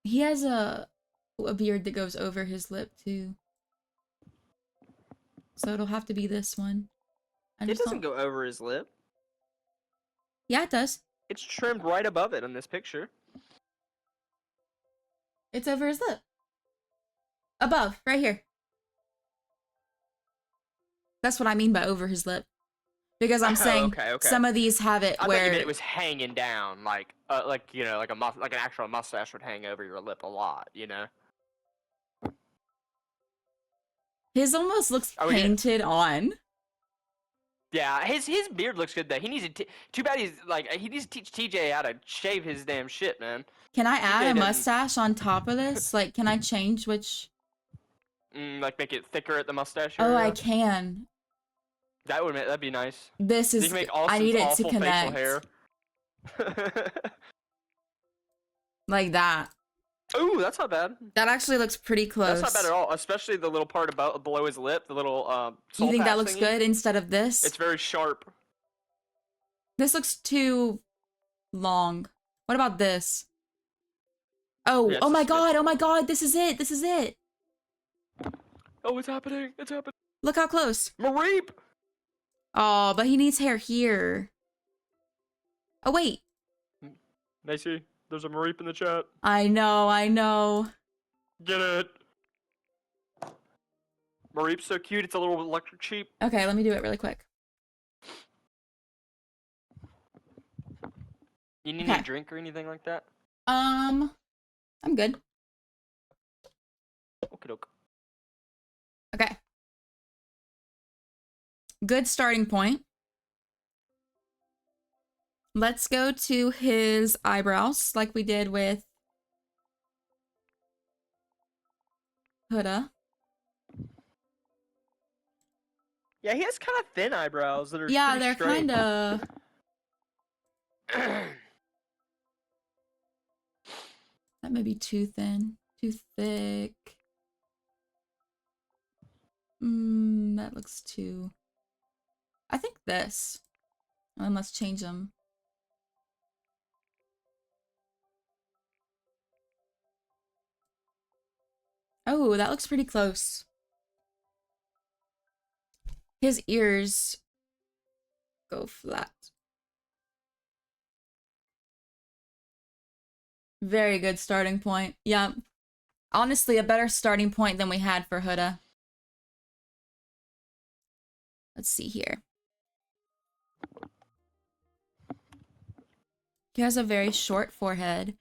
He has a beard that goes over his lip too. So it'll have to be this one. It doesn't go over his lip. Yeah, it does. It's trimmed right above it in this picture. It's over his lip. Above, right here. That's what I mean by over his lip. Because I'm saying okay. some of these have it I thought where you meant it was hanging down, like you know, like like an actual mustache would hang over your lip a lot, you know. his almost looks Are we gonna- painted on. Yeah, his beard looks good though. He needs to. Too bad he's like he needs to teach TJ how to shave his damn shit, man. Can I add a doesn't- mustache on top of this? Like, can I change which? Like make it thicker at the mustache Oh, area. I can. That'd be nice. This You is. can make I Austin's need it to awful connect. facial hair. Like that. Ooh, that's not bad. That actually looks pretty close. That's not bad at all, especially the little part about below his lip, the little You soul think that patch looks thingy. good instead of this? It's very sharp. This looks too long. What about this? Oh, Yeah, oh it's my just god, oh my god, this is it. This is it. Oh, it's happening. It's happening. Look how close. Mareep! Oh, but he needs hair here. Oh, wait. Macy, there's a Mareep in the chat. I know, I know. Get it. Mareep's so cute, it's a little electric sheep. Okay, let me do it really quick. You need Okay. a drink or anything like that? I'm good. Okie doke. Okay. Good starting point. Let's go to his eyebrows like we did with Huda. Yeah, he has kind of thin eyebrows that are Yeah, pretty they're straight. kind of... That may be too thin, too thick. That looks too... I think this. And then let's change them. Oh, that looks pretty close. His ears go flat. Very good starting point. Yeah. Honestly, a better starting point than we had for Huda. Let's see here. He has a very short forehead.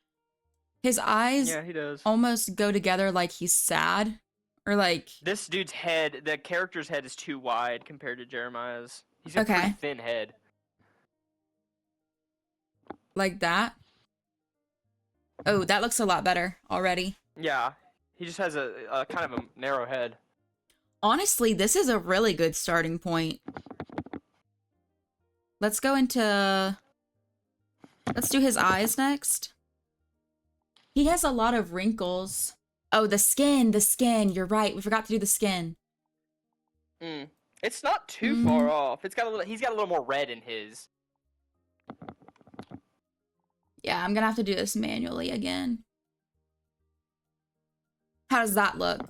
His eyes Yeah, he does. almost go together like he's sad. Or like, This dude's head, the character's head is too wide compared to Jeremiah's. He's a pretty okay, thin head. like that. Oh, that looks a lot better already. Yeah, he just has a kind of a narrow head. Honestly, this is a really good starting point. Let's go into... Let's do his eyes next. He has a lot of wrinkles. Oh, the skin. You're right. We forgot to do the skin. It's not too far off. It's got a little. He's got a little more red in his. Yeah, I'm gonna have to do this manually again. How does that look?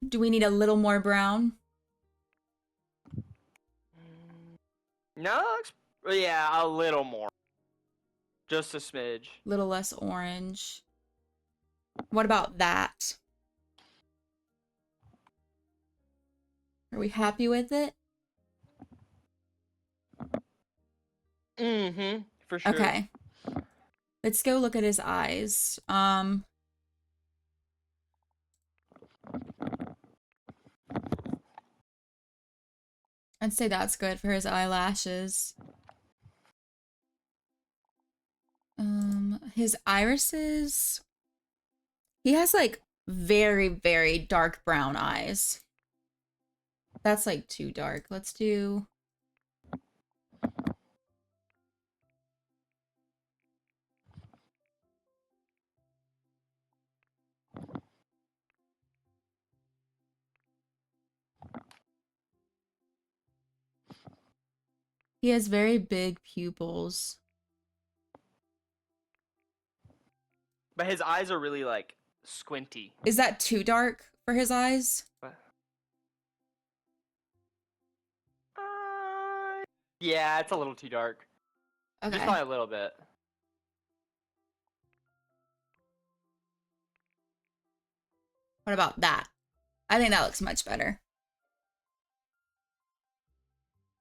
Do we need a little more brown? No, yeah, a little more. Just a smidge. Little less orange. What about that? Are we happy with it? For sure. Okay. Let's go look at his eyes. I'd say that's good for his eyelashes. His irises. He has like very, very dark brown eyes. That's like too dark. Let's do... He has very big pupils. But his eyes are really like squinty. Is that too dark for his eyes? Yeah, it's a little too dark. Okay. Just by a little bit. What about that? I think that looks much better.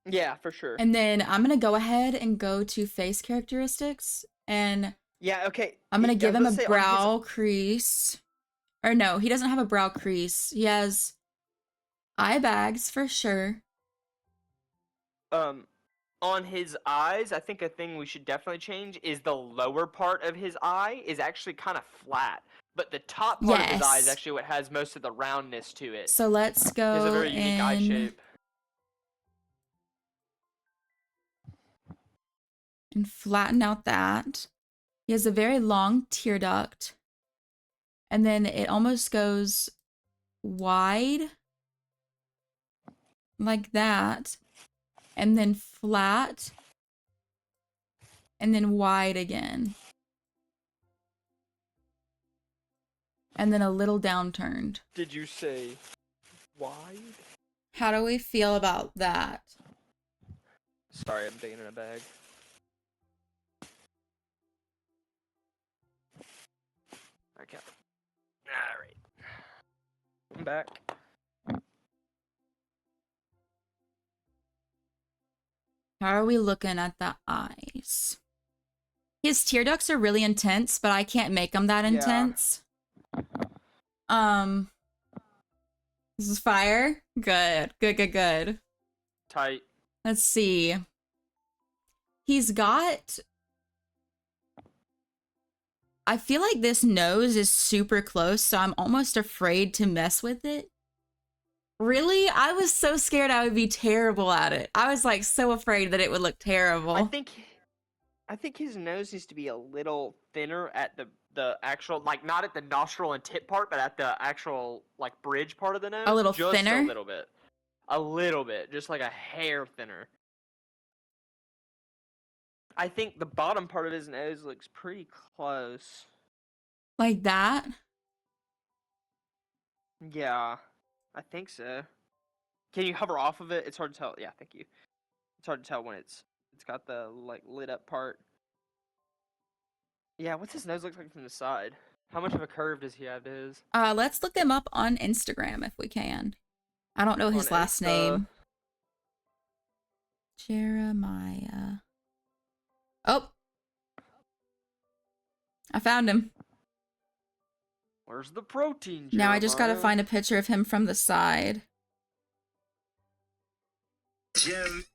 Yeah, for sure. And then I'm going to go ahead and go to face characteristics. And Yeah, okay. I'm going to give him a say on brow crease. Or no, he doesn't have a brow crease. He has eye bags for sure. On his eyes, I think a thing we should definitely change is the lower part of his eye is actually kind of flat. But the top part of his eye is Yes. actually what has most of the roundness to it. So let's He has a go very unique eye shape. and flatten out that. He has a very long tear duct. And then it almost goes wide. Like that. And then flat. And then wide again. And then a little downturned. Did you say wide? How do we feel about that? Sorry, I'm digging in a bag. Okay. Alright. I'm back. How are we looking at the eyes? His tear ducts are really intense, but I can't make them that intense. This is fire. Good. Tight. Let's see. He's got... I feel like this nose is super close, so I'm almost afraid to mess with it. Really? I was so scared I would be terrible at it. I was like so afraid that it would look terrible. I think his nose needs to be a little thinner at the actual, like, not at the nostril and tip part, but at the actual, like, bridge part of the nose. A little just thinner? a little bit. A little bit. Just like a hair thinner. I think the bottom part of his nose looks pretty close. Like that? Yeah, I think so. Can you hover off of it? It's hard to tell. Yeah, thank you. It's hard to tell when it's got the, like, lit up part. Yeah, what's his nose look like from the side? How much of a curve does he have to his? Let's look them up on Instagram if we can. I don't know On his last Insta. name. Jeremiah. Oh. I found him. Where's the protein, Now I just gotta Jeremiah? find a picture of him from the side.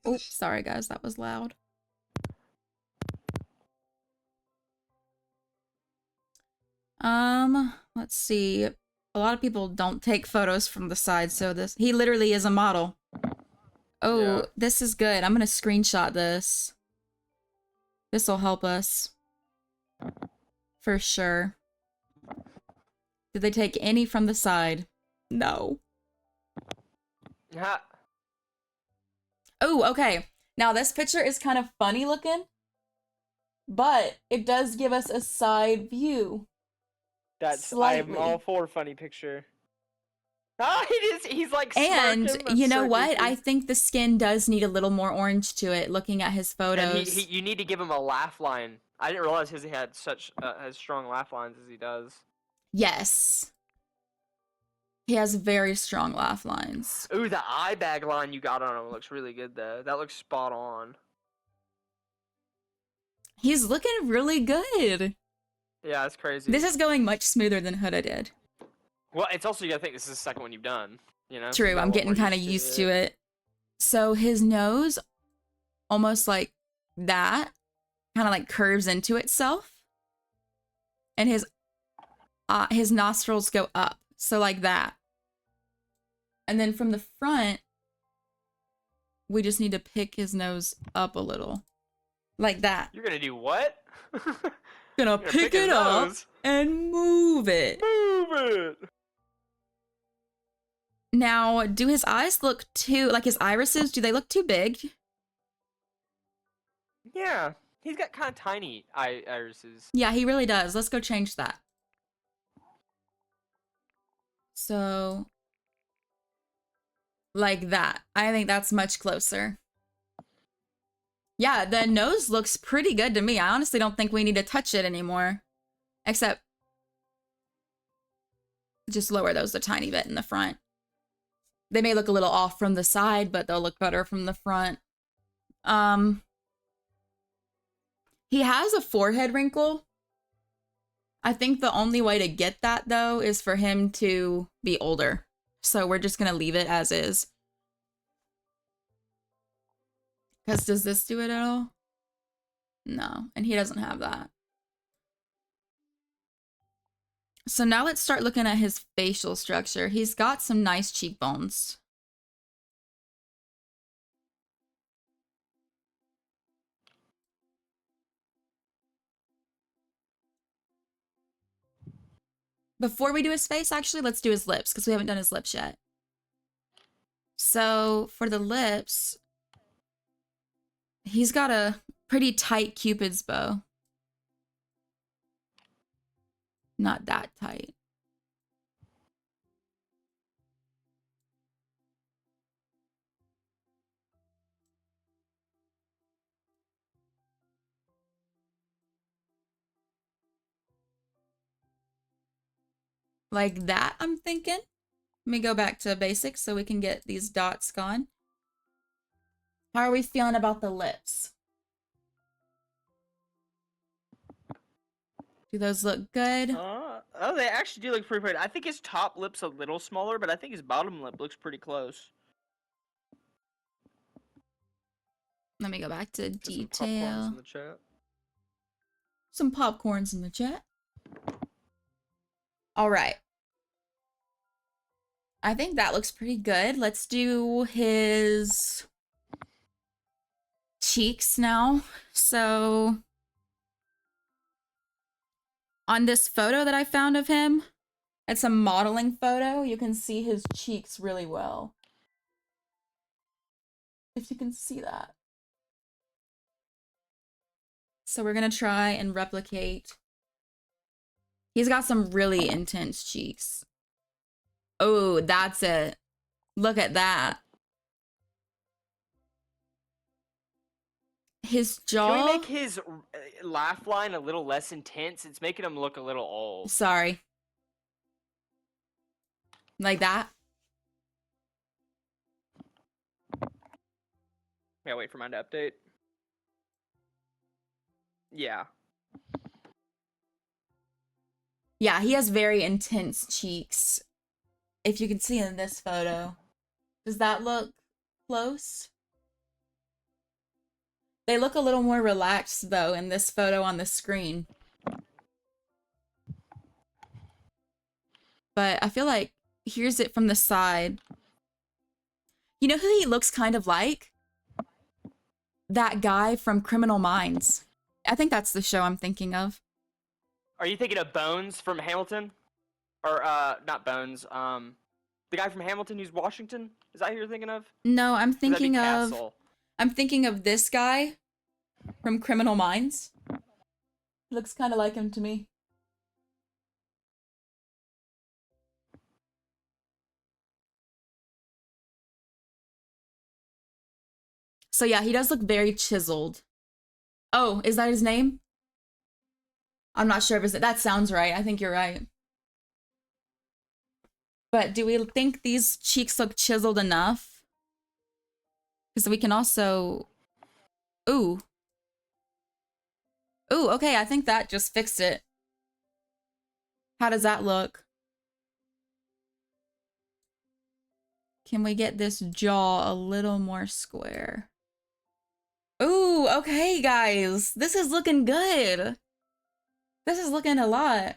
Oops, sorry guys, that was loud. Let's see. A lot of people don't take photos from the side, so he literally is a model. Oh, Yeah. this is good. I'm gonna screenshot this. This will help us. For sure. Did they take any from the side? No. Ha. Oh, okay. Now this picture is kind of funny looking, but it does give us a side view. That's I'm Slightly. all for funny picture. Ah, he's like And smirking. That's you know so what? goofy. I think the skin does need a little more orange to it, looking at his And photos. you need to give him a laugh line. I didn't realize he had such as strong laugh lines as he does. Yes. He has very strong laugh lines. Ooh, the eye bag line you got on him looks really good though. That looks spot on. He's looking really good. Yeah, that's crazy. This is going much smoother than Huda did. Well, it's also you gotta think this is the second one you've done. You know. True, I'm getting kind of used to it. So his nose, almost like that, kind of like curves into itself. And his nostrils go up. So like that. And then from the front, we just need to pick his nose up a little. Like that. You're gonna do what? Gonna You're pick his it up nose. and move it. Move it. Now, do his eyes look too, like his irises, do they look too big? Yeah, he's got kind of tiny irises. Yeah, he really does. Let's go change that. So, like that. I think that's much closer. Yeah, the nose looks pretty good to me. I honestly don't think we need to touch it anymore. Except, just lower those a tiny bit in the front. They may look a little off from the side, but they'll look better from the front. He has a forehead wrinkle. I think the only way to get that, though, is for him to be older. So we're just going to leave it as is. Because does this do it at all? No, and he doesn't have that. So now let's start looking at his facial structure. He's got some nice cheekbones. Before we do his face, actually, let's do his lips, because we haven't done his lips yet. So for the lips, he's got a pretty tight Cupid's bow. Not that tight. Like that, I'm thinking. Let me go back to basics so we can get these dots gone. How are we feeling about the lips? Do those look good? Oh, they actually do look pretty pretty. I think his top lip's a little smaller, but I think his bottom lip looks pretty close. Let me go back to Get some popcorns detail. in the chat. Some popcorns in the chat. All right. I think that looks pretty good. Let's do his cheeks now. So on this photo that I found of him, it's a modeling photo. You can see his cheeks really well. If you can see that. So we're gonna try and replicate. He's got some really intense cheeks. Oh, that's it. Look at that. His jaw. Can we make his laugh line a little less intense? It's making him look a little old. Sorry. Like that. Okay, wait for mine to update. Yeah. Yeah, he has very intense cheeks. If you can see in this photo. Does that look close? They look a little more relaxed, though, in this photo on the screen. But I feel like here's it from the side. You know who he looks kind of like? That guy from Criminal Minds. I think that's the show I'm thinking of. Are you thinking of Bones from Hamilton? Or, not Bones, the guy from Hamilton who's Washington? Is that who you're thinking of? No, I'm Or that'd be thinking of... Castle. I'm thinking of this guy from Criminal Minds. Looks kind of like him to me. So yeah, he does look very chiseled. Oh, is that his name? I'm not sure if it's... That sounds right. I think you're right. But do we think these cheeks look chiseled enough? Because we can also... Ooh. Ooh, okay, I think that just fixed it. How does that look? Can we get this jaw a little more square? Ooh, okay, guys. This is looking good. This is looking a lot.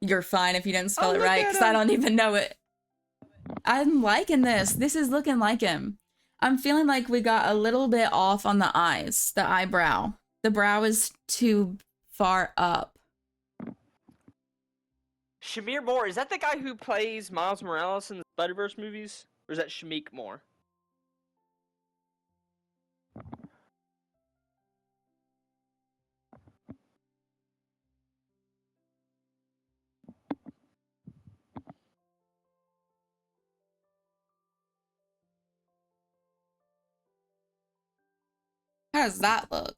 You're fine if you didn't spell it right, because I don't even know it. I'm liking this. This is looking like him. I'm feeling like we got a little bit off on the eyes, the eyebrow. The brow is too far up. Shamir Moore, is that the guy who plays Miles Morales in the Spider-Verse movies? Or is that Shamik Moore? How does that look?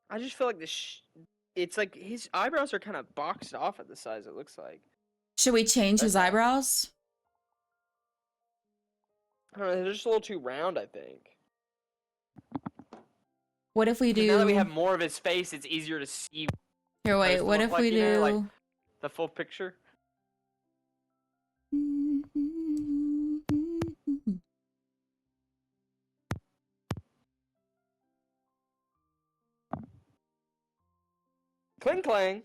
I just feel like it's like his eyebrows are kind of boxed off at the size, it looks like. Should we change his Okay. eyebrows? I don't know, they're just a little too round, I think. What if we do... Now that we have more of his face, it's easier to see Here, wait, to what look if like, we you know, do... like the full picture. Cling clang.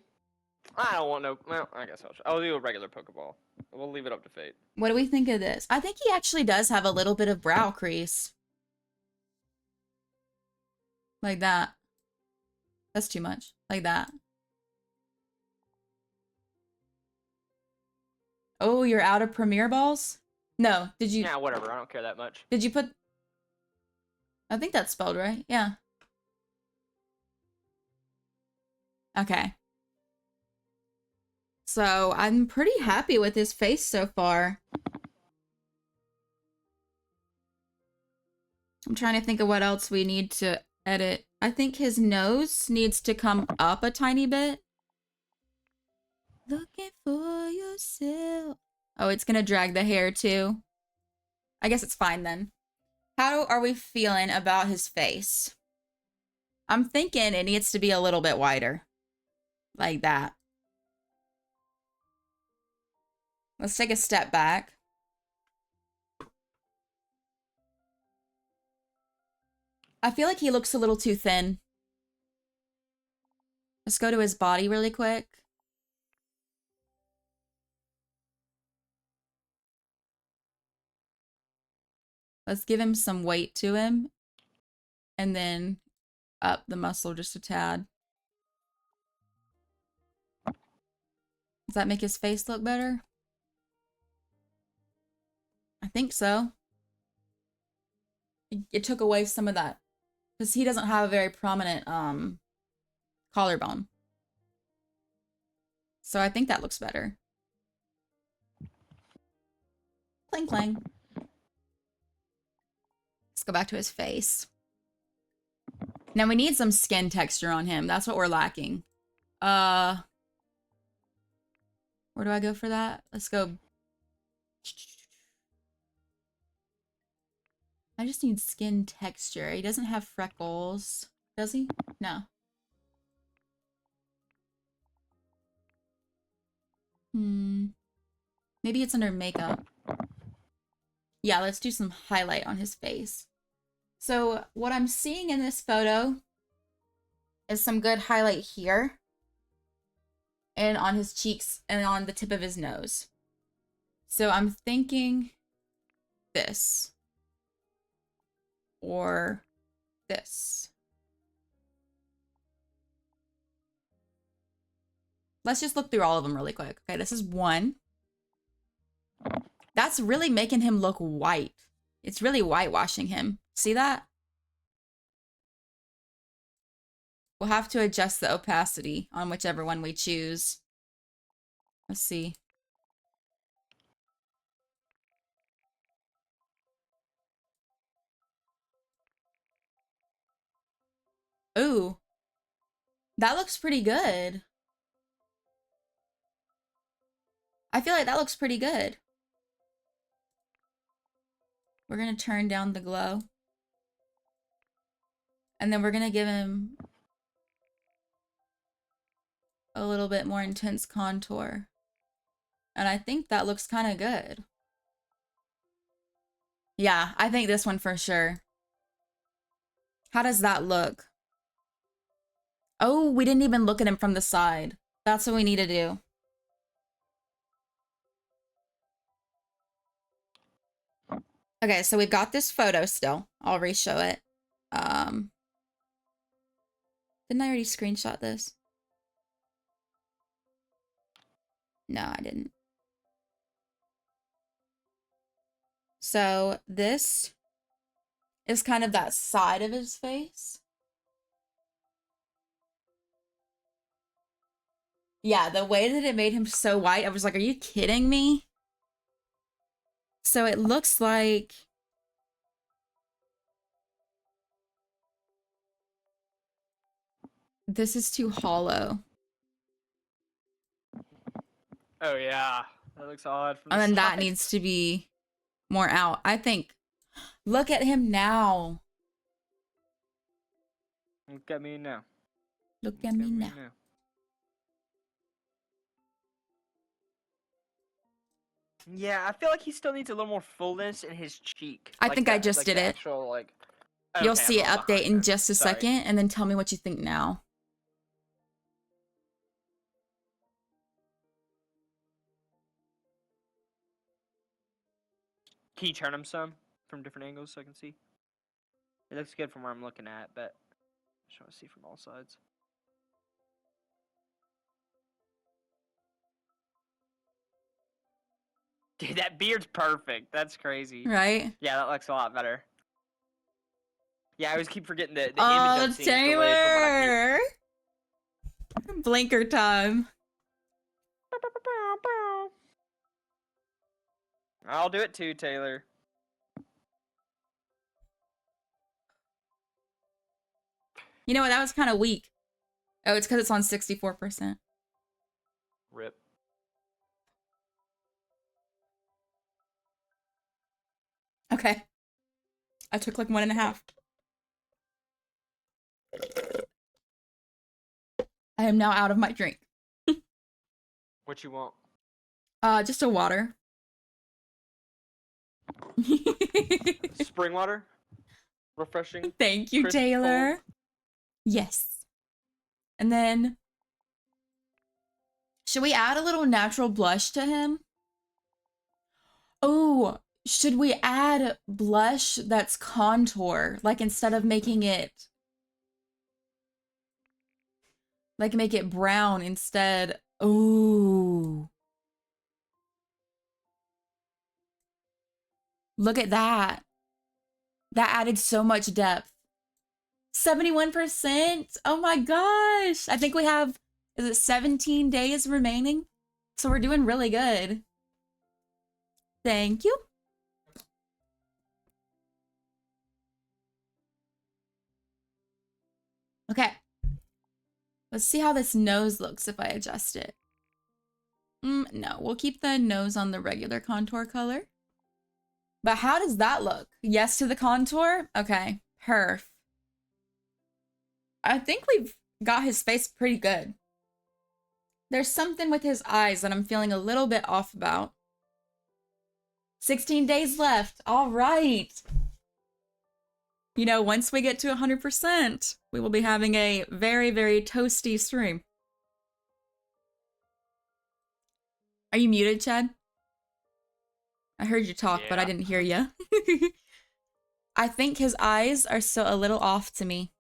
I don't want no. Well, I guess I'll do a regular Pokeball. We'll leave it up to fate. What do we think of this? I think he actually does have a little bit of brow crease. Like that. That's too much. Like that. Oh, you're out of Premier Balls? No, did you... Yeah, whatever. I don't care that much. Did you put... I think that's spelled right. Yeah. Okay. So I'm pretty happy with his face so far. I'm trying to think of what else we need to edit. I think his nose needs to come up a tiny bit. Looking for yourself. Oh, it's gonna drag the hair too. I guess it's fine then. How are we feeling about his face? I'm thinking it needs to be a little bit wider. Like that. Let's take a step back. I feel like he looks a little too thin. Let's go to his body really quick. Let's give him some weight to him. And then up the muscle just a tad. Does that make his face look better? I think so. It took away some of that. Because he doesn't have a very prominent collarbone. So I think that looks better. Clang clang. Let's go back to his face. Now we need some skin texture on him. That's what we're lacking. Where do I go for that? Let's go. I just need skin texture. He doesn't have freckles. Does he? No. Maybe it's under makeup. Yeah, let's do some highlight on his face. So what I'm seeing in this photo is some good highlight here and on his cheeks and on the tip of his nose. So I'm thinking this or this. Let's just look through all of them really quick. Okay, this is one. That's really making him look white. It's really whitewashing him. See that? We'll have to adjust the opacity on whichever one we choose. Let's see. Ooh. That looks pretty good. I feel like that looks pretty good. We're gonna turn down the glow. And then we're gonna give him a little bit more intense contour. And I think that looks kind of good. Yeah, I think this one for sure. How does that look? Oh, we didn't even look at him from the side. That's what we need to do. Okay, so we've got this photo still. I'll re-show it. Didn't I already screenshot this? No, I didn't. So this is kind of that side of his face. Yeah, the way that it made him so white, I was like, are you kidding me? So it looks like this is too hollow. Oh yeah, that looks odd from the And then that side. needs to be more out. I think, look at him now. Look at me now. Look at me now. Yeah, I feel like he still needs a little more fullness in his cheek. I Like think I the- just like did the it. Actual, like, You'll okay, see it I'm update behind in then. just a Sorry. second, and then tell me what you think now. Can you turn him some from different angles so I can see? It looks good from where I'm looking at, but I just want to see from all sides. Dude, that beard's perfect. That's crazy. Right? Yeah, that looks a lot better. Yeah, I always keep forgetting the image Oh, I'm seeing is delayed from what I Taylor! Blinker time. I'll do it too, Taylor. You know what? That was kind of weak. Oh, it's because it's on 64%. Rip. Okay. I took like 1.5. I am now out of my drink. What you want? Just a water. Spring water? Refreshing? Thank you, Crisp, Taylor. cold? Yes. And then, should we add a little natural blush to him? Oh, should we add blush that's contour? Like instead of making it, like make it brown instead. Ooh. Look at that. That added so much depth. 71%. Oh my gosh. I think we have, is it 17 days remaining? So we're doing really good. Thank you. Okay. Let's see how this nose looks if I adjust it. No, we'll keep the nose on the regular contour color. But how does that look? Yes to the contour? Okay, perf. I think we've got his face pretty good. There's something with his eyes that I'm feeling a little bit off about. 16 days left. All right. You know, once we get to 100%, we will be having a very, very toasty stream. Are you muted, Chad? I heard you talk, but I didn't hear you. I think his eyes are still a little off to me.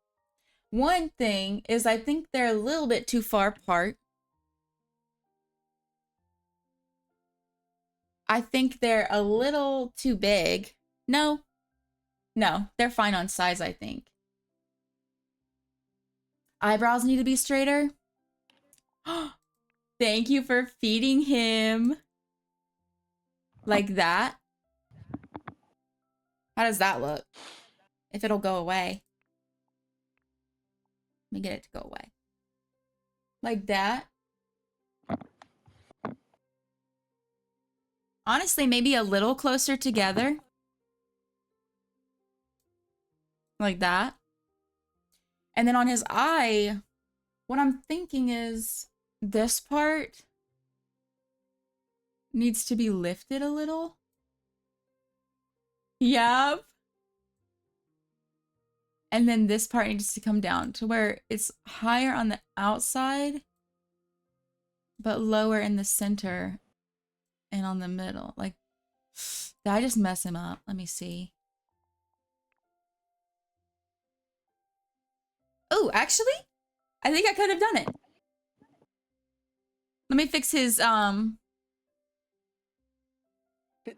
One thing is I think they're a little bit too far apart. I think they're a little too big. No, they're fine on size, I think. Eyebrows need to be straighter. Thank you for feeding him. Like that. How does that look? If it'll go away. Let me get it to go away. Like that. Honestly, maybe a little closer together. Like that. And then on his eye, what I'm thinking is this part needs to be lifted a little. Yep. And then this part needs to come down to where it's higher on the outside, but lower in the center and on the middle. Like, did I just mess him up? Let me see. Oh, actually, I think I could have done it. Let me fix his,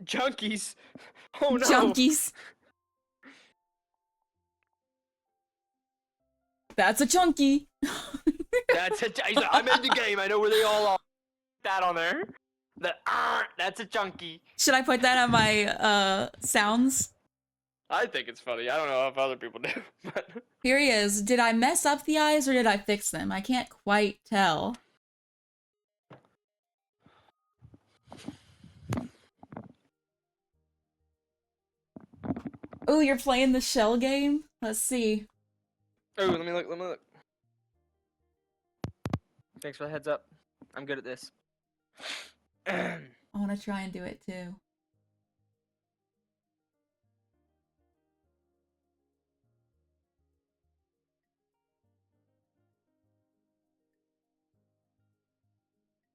Junkies. Oh no. junkies. That's a chunky. That's I'm in the game. I know where they all are. That on there. That's a chunky. Should I put that on my sounds? I think it's funny. I don't know if other people do. But Here he is. Did I mess up the eyes or did I fix them? I can't quite tell. Oh, you're playing the shell game? Let's see. oh, let me look. Thanks for the heads up. I'm good at this. I want to try and do it too.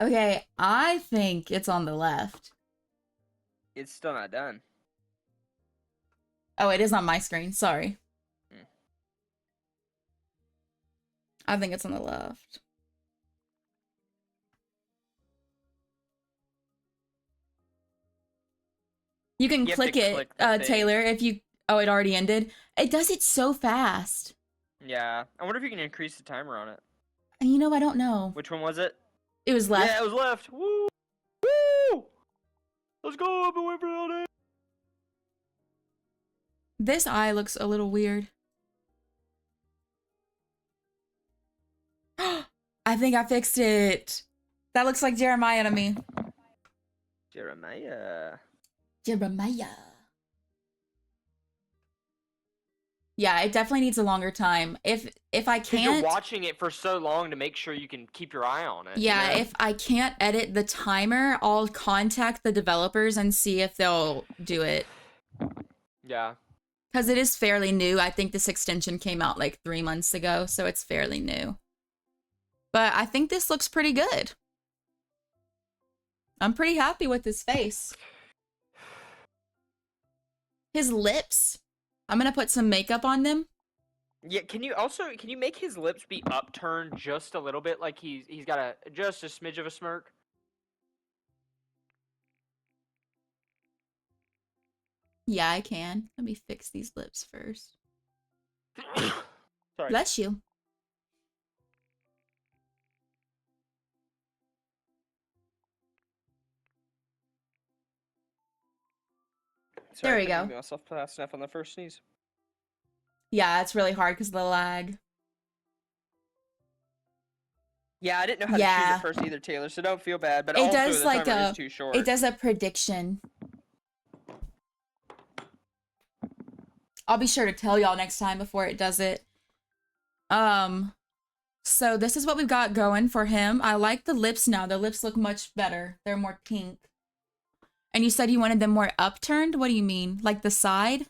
Okay, I think it's on the left. It's still not done. Oh, it is on my screen. Sorry. I think it's on the left. You can You have to click it, click the thing. Taylor, if you... Oh, it already ended? It does it so fast. Yeah. I wonder if you can increase the timer on it. And you know, I don't know. Which one was it? It was left. Yeah, it was left. Woo! Woo! Let's go. I've been waiting for all day. This eye looks a little weird. I think I fixed it. That looks like Jeremiah to me. Jeremiah. Yeah, it definitely needs a longer time. If I 'Cause you're can't... watching it for so long to make sure you can keep your eye on it. Yeah, you know? if I can't edit the timer, I'll contact the developers and see if they'll do it. Yeah. Because it is fairly new. I think this extension came out like 3 months ago, so it's fairly new. But I think this looks pretty good. I'm pretty happy with his face. His lips, I'm gonna put some makeup on them. Yeah, can you make his lips be upturned just a little bit, like he's got just a smidge of a smirk? Yeah, I can. Let me fix these lips first. Sorry. Bless you. Sorry, There we I couldn't go. give myself fast enough on the first sneeze. Yeah, it's really hard because of the lag. Yeah, I didn't know how to choose Yeah. it first either, Taylor, so don't feel bad. But It also, does the like timer is a, too short. it does a prediction. I'll be sure to tell y'all next time before it does it. So this is what we've got going for him. I like the lips now. The lips look much better. They're more pink. And you said you wanted them more upturned? What do you mean? Like the side?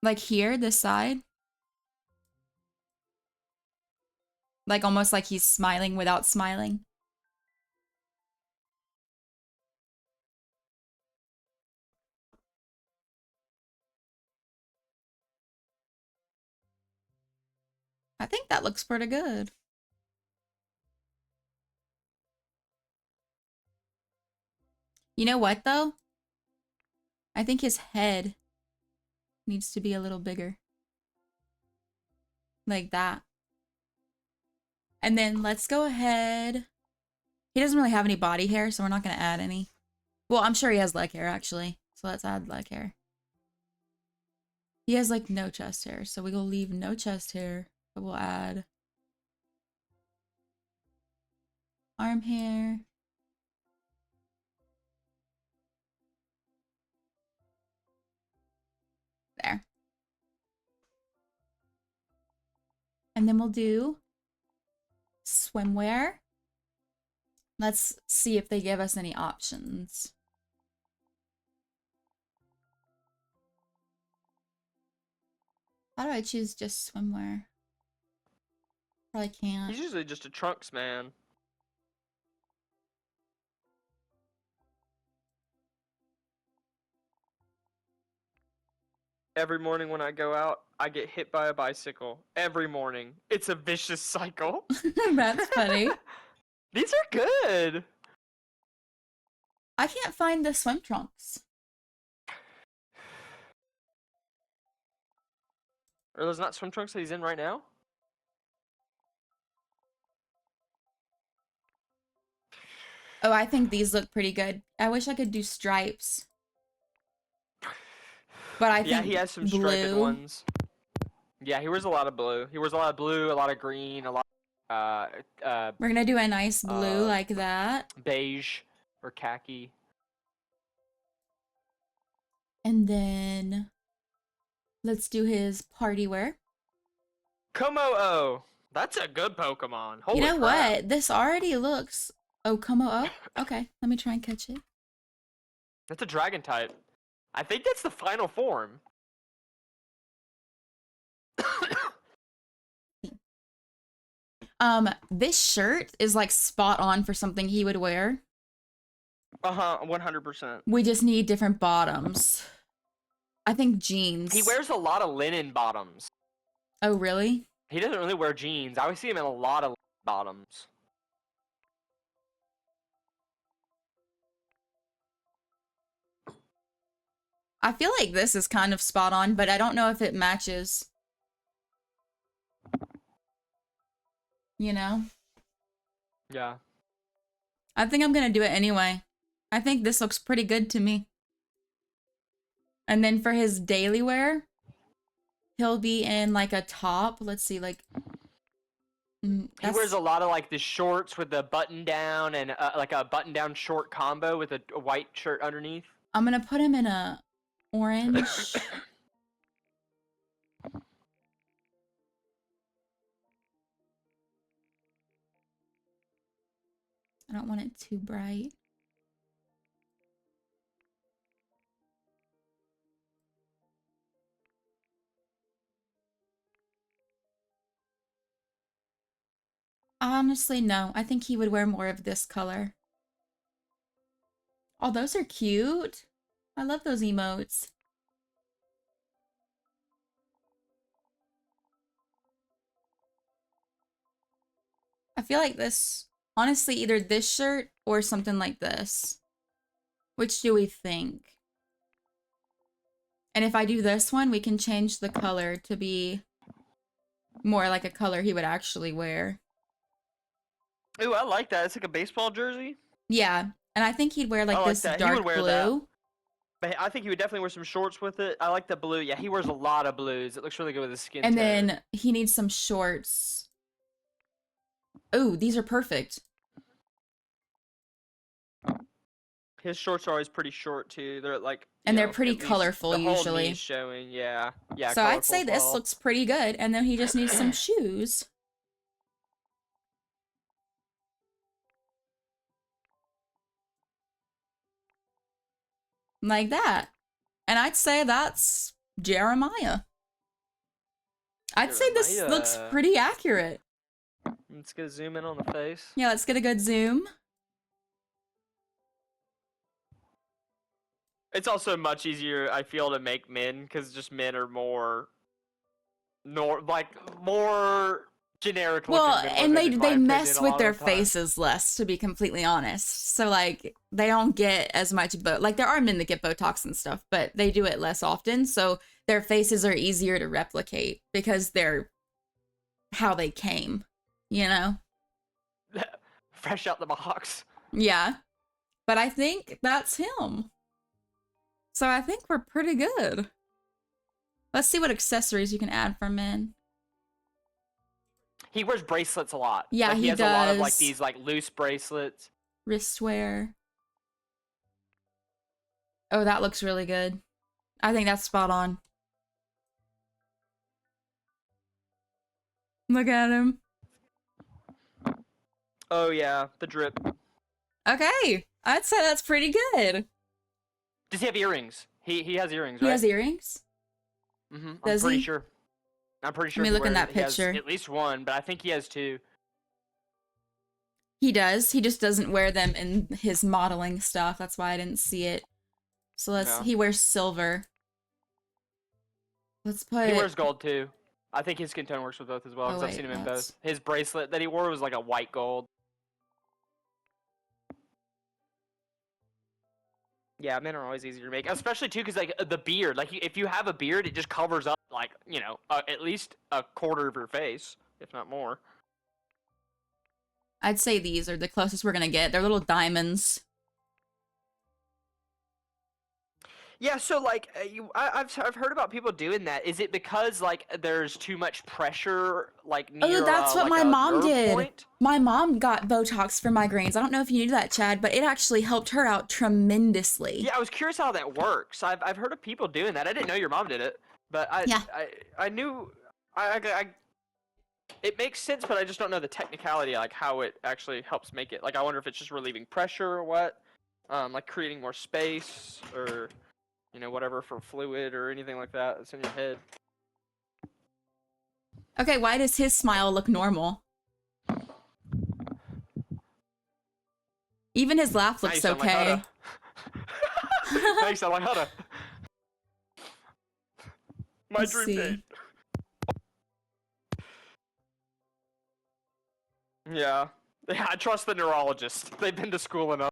Like here, this side? Like almost like he's smiling without smiling? I think that looks pretty good. You know what though? I think his head needs to be a little bigger. Like that. And then let's go ahead. He doesn't really have any body hair, so we're not going to add any. Well, I'm sure he has leg hair actually. So let's add leg hair. He has like no chest hair, so we will leave no chest hair, but we'll add arm hair. There. And then we'll do swimwear. Let's see if they give us any options. How do I choose just swimwear? Probably can't. He's usually just a trunks man. Every morning when I go out, I get hit by a bicycle. Every morning. It's a vicious cycle. That's funny. These are good. I can't find the swim trunks. Are those not swim trunks that he's in right now? Oh, I think these look pretty good. I wish I could do stripes. But I think Yeah, he has some striped ones. Yeah, he wears a lot of blue. He wears a lot of blue, a lot of green, a lot we're gonna do a nice blue like that. beige or khaki. And then let's do his party wear. Komo-o. That's a good Pokemon. Holy You know crap. what? This already looks... Oh, Como-o? Okay, let me try and catch it. That's a dragon type. I think that's the final form. This shirt is like spot on for something he would wear. 100%. We just need different bottoms. I think jeans. He wears a lot of linen bottoms. Oh, really? He doesn't really wear jeans. I always see him in a lot of bottoms. I feel like this is kind of spot on, but I don't know if it matches. You know? Yeah. I think I'm gonna do it anyway. I think this looks pretty good to me. And then for his daily wear, he'll be in like a top. Let's see, like... He wears a lot of like the shorts with the button down and like a button down short combo with a white shirt underneath. I'm gonna put him in a orange. I don't want it too bright. Honestly, no. I think he would wear more of this color. Oh, those are cute. I love those emotes. I feel like this, honestly, either this shirt or something like this. Which do we think? And if I do this one, we can change the color to be more like a color he would actually wear. Ooh, I like that. It's like a baseball jersey. Yeah, and I think he'd wear like I like this that. He dark would wear blue. that. But I think he would definitely wear some shorts with it. I like the blue. Yeah, he wears a lot of blues. It looks really good with his skin And tone. then he needs some shorts. Oh, these are perfect. His shorts are always pretty short too. They're like, And they're know, pretty at least colorful the whole usually. knee's showing. Yeah, yeah. So I'd colorful say as this well. looks pretty good. And then he just needs some shoes. Like that. And I'd say that's Jeremiah. I'd say this looks Jeremiah. pretty accurate. Let's get a zoom in on the face. Yeah, let's get a good zoom. It's also much easier, I feel, to make men because just men are more generic looking Well, than and women, in my they opinion, mess a with lot their of the time. faces less, to be completely honest. So like they don't get as much like there are men that get Botox and stuff, but they do it less often. So their faces are easier to replicate because they're how they came, you know? Fresh out the box. Yeah. But I think that's him. So I think we're pretty good. Let's see what accessories you can add for men. He wears bracelets a lot. Yeah, like, he he has a lot of like does. these like loose bracelets. Wristwear. Oh, that looks really good. I think that's spot on. Look at him. Oh yeah, the drip. Okay, I'd say that's pretty good. Does he have earrings? He has earrings, He right? has earrings? I'm Does pretty he? sure. I'm pretty sure. Let me look in that he has picture. at least one, but I think he has two. He does. He just doesn't wear them in his modeling stuff. That's why I didn't see it. So let's. No. He wears silver. Let's put. He wears gold too. I think his skin tone works with both as well, because Oh, I've seen wait, him in that's- both. His bracelet that he wore was like a white gold. Yeah, men are always easier to make, especially too, because like the beard. Like if you have a beard, it just covers up like at least a quarter of your face, if not more. I'd say these are the closest we're gonna get. They're little diamonds. Yeah, so like I've heard about people doing that. Is it because like there's too much pressure like near Oh, that's what like my a mom nerve did. point? My mom got Botox for migraines. I don't know if you knew that, Chad, but it actually helped her out tremendously. Yeah, I was curious how that works. I've heard of people doing that. I didn't know your mom did it, but Yeah. I knew it makes sense, but I just don't know the technicality, like how it actually helps make it. Like I wonder if it's just relieving pressure or what, like creating more space or whatever for fluid or anything like that that's in your head. Okay, why does his smile look normal? Even his laugh Now you looks sound like okay. Huda. Now you sound like Huda. My Let's dream see. date. Yeah. Yeah, I trust the neurologist. They've been to school enough.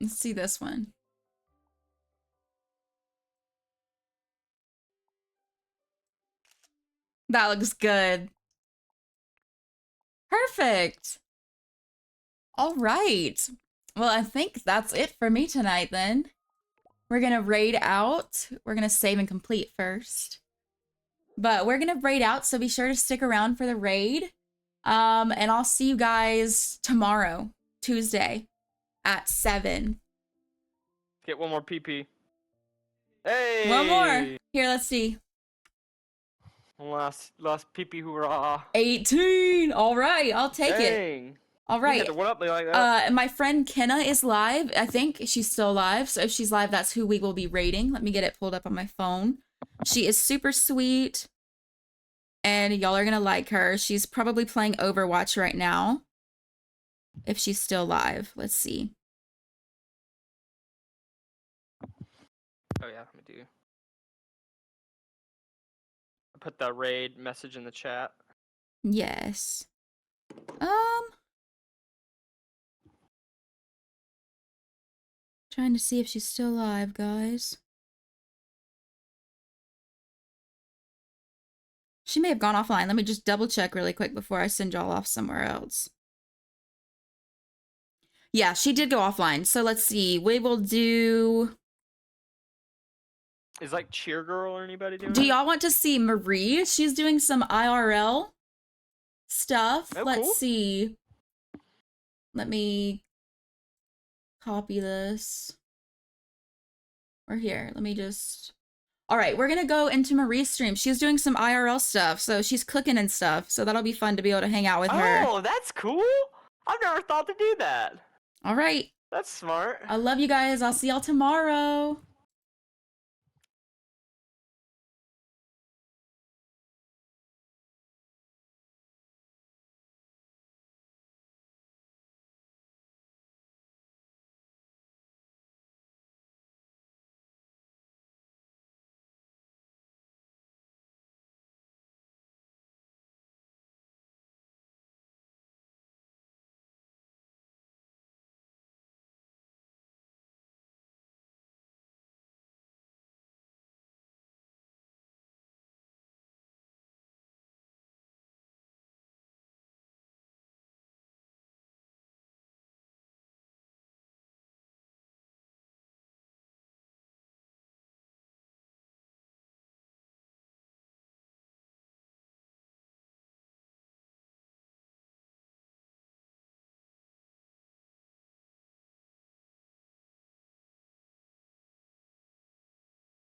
Let's see this one. That looks good. Perfect. All right. Well, I think that's it for me tonight then. We're going to raid out. We're going to save and complete first. But we're going to raid out, so be sure to stick around for the raid. And I'll see you guys tomorrow, Tuesday, at 7. Get one more PP. Hey! One more. Here, let's see. Last PP hoorah. 18. All right, I'll take it. Dang. All You right. had to one up me like that. My friend Kenna is live. I think she's still live. So if she's live, that's who we will be raiding. Let me get it pulled up on my phone. She is super sweet. And y'all are going to like her. She's probably playing Overwatch right now. If she's still live. Let's see. Oh yeah, let me do. I put the raid message in the chat. Yes. Trying to see if she's still live, guys. She may have gone offline. Let me just double check really quick before I send y'all off somewhere else. Yeah, she did go offline. So let's see. We will do Is like Cheer Girl or anybody doing Do it? y'all want to see Marie? She's doing some IRL stuff. Oh, Let's cool. see. Let me copy this. Or here, let me just... All right, we're gonna go into Marie's stream. She's doing some IRL stuff, so she's cooking and stuff. So that'll be fun to be able to hang out with her. Oh, that's cool. I've never thought to do that. All right. That's smart. I love you guys. I'll see y'all tomorrow.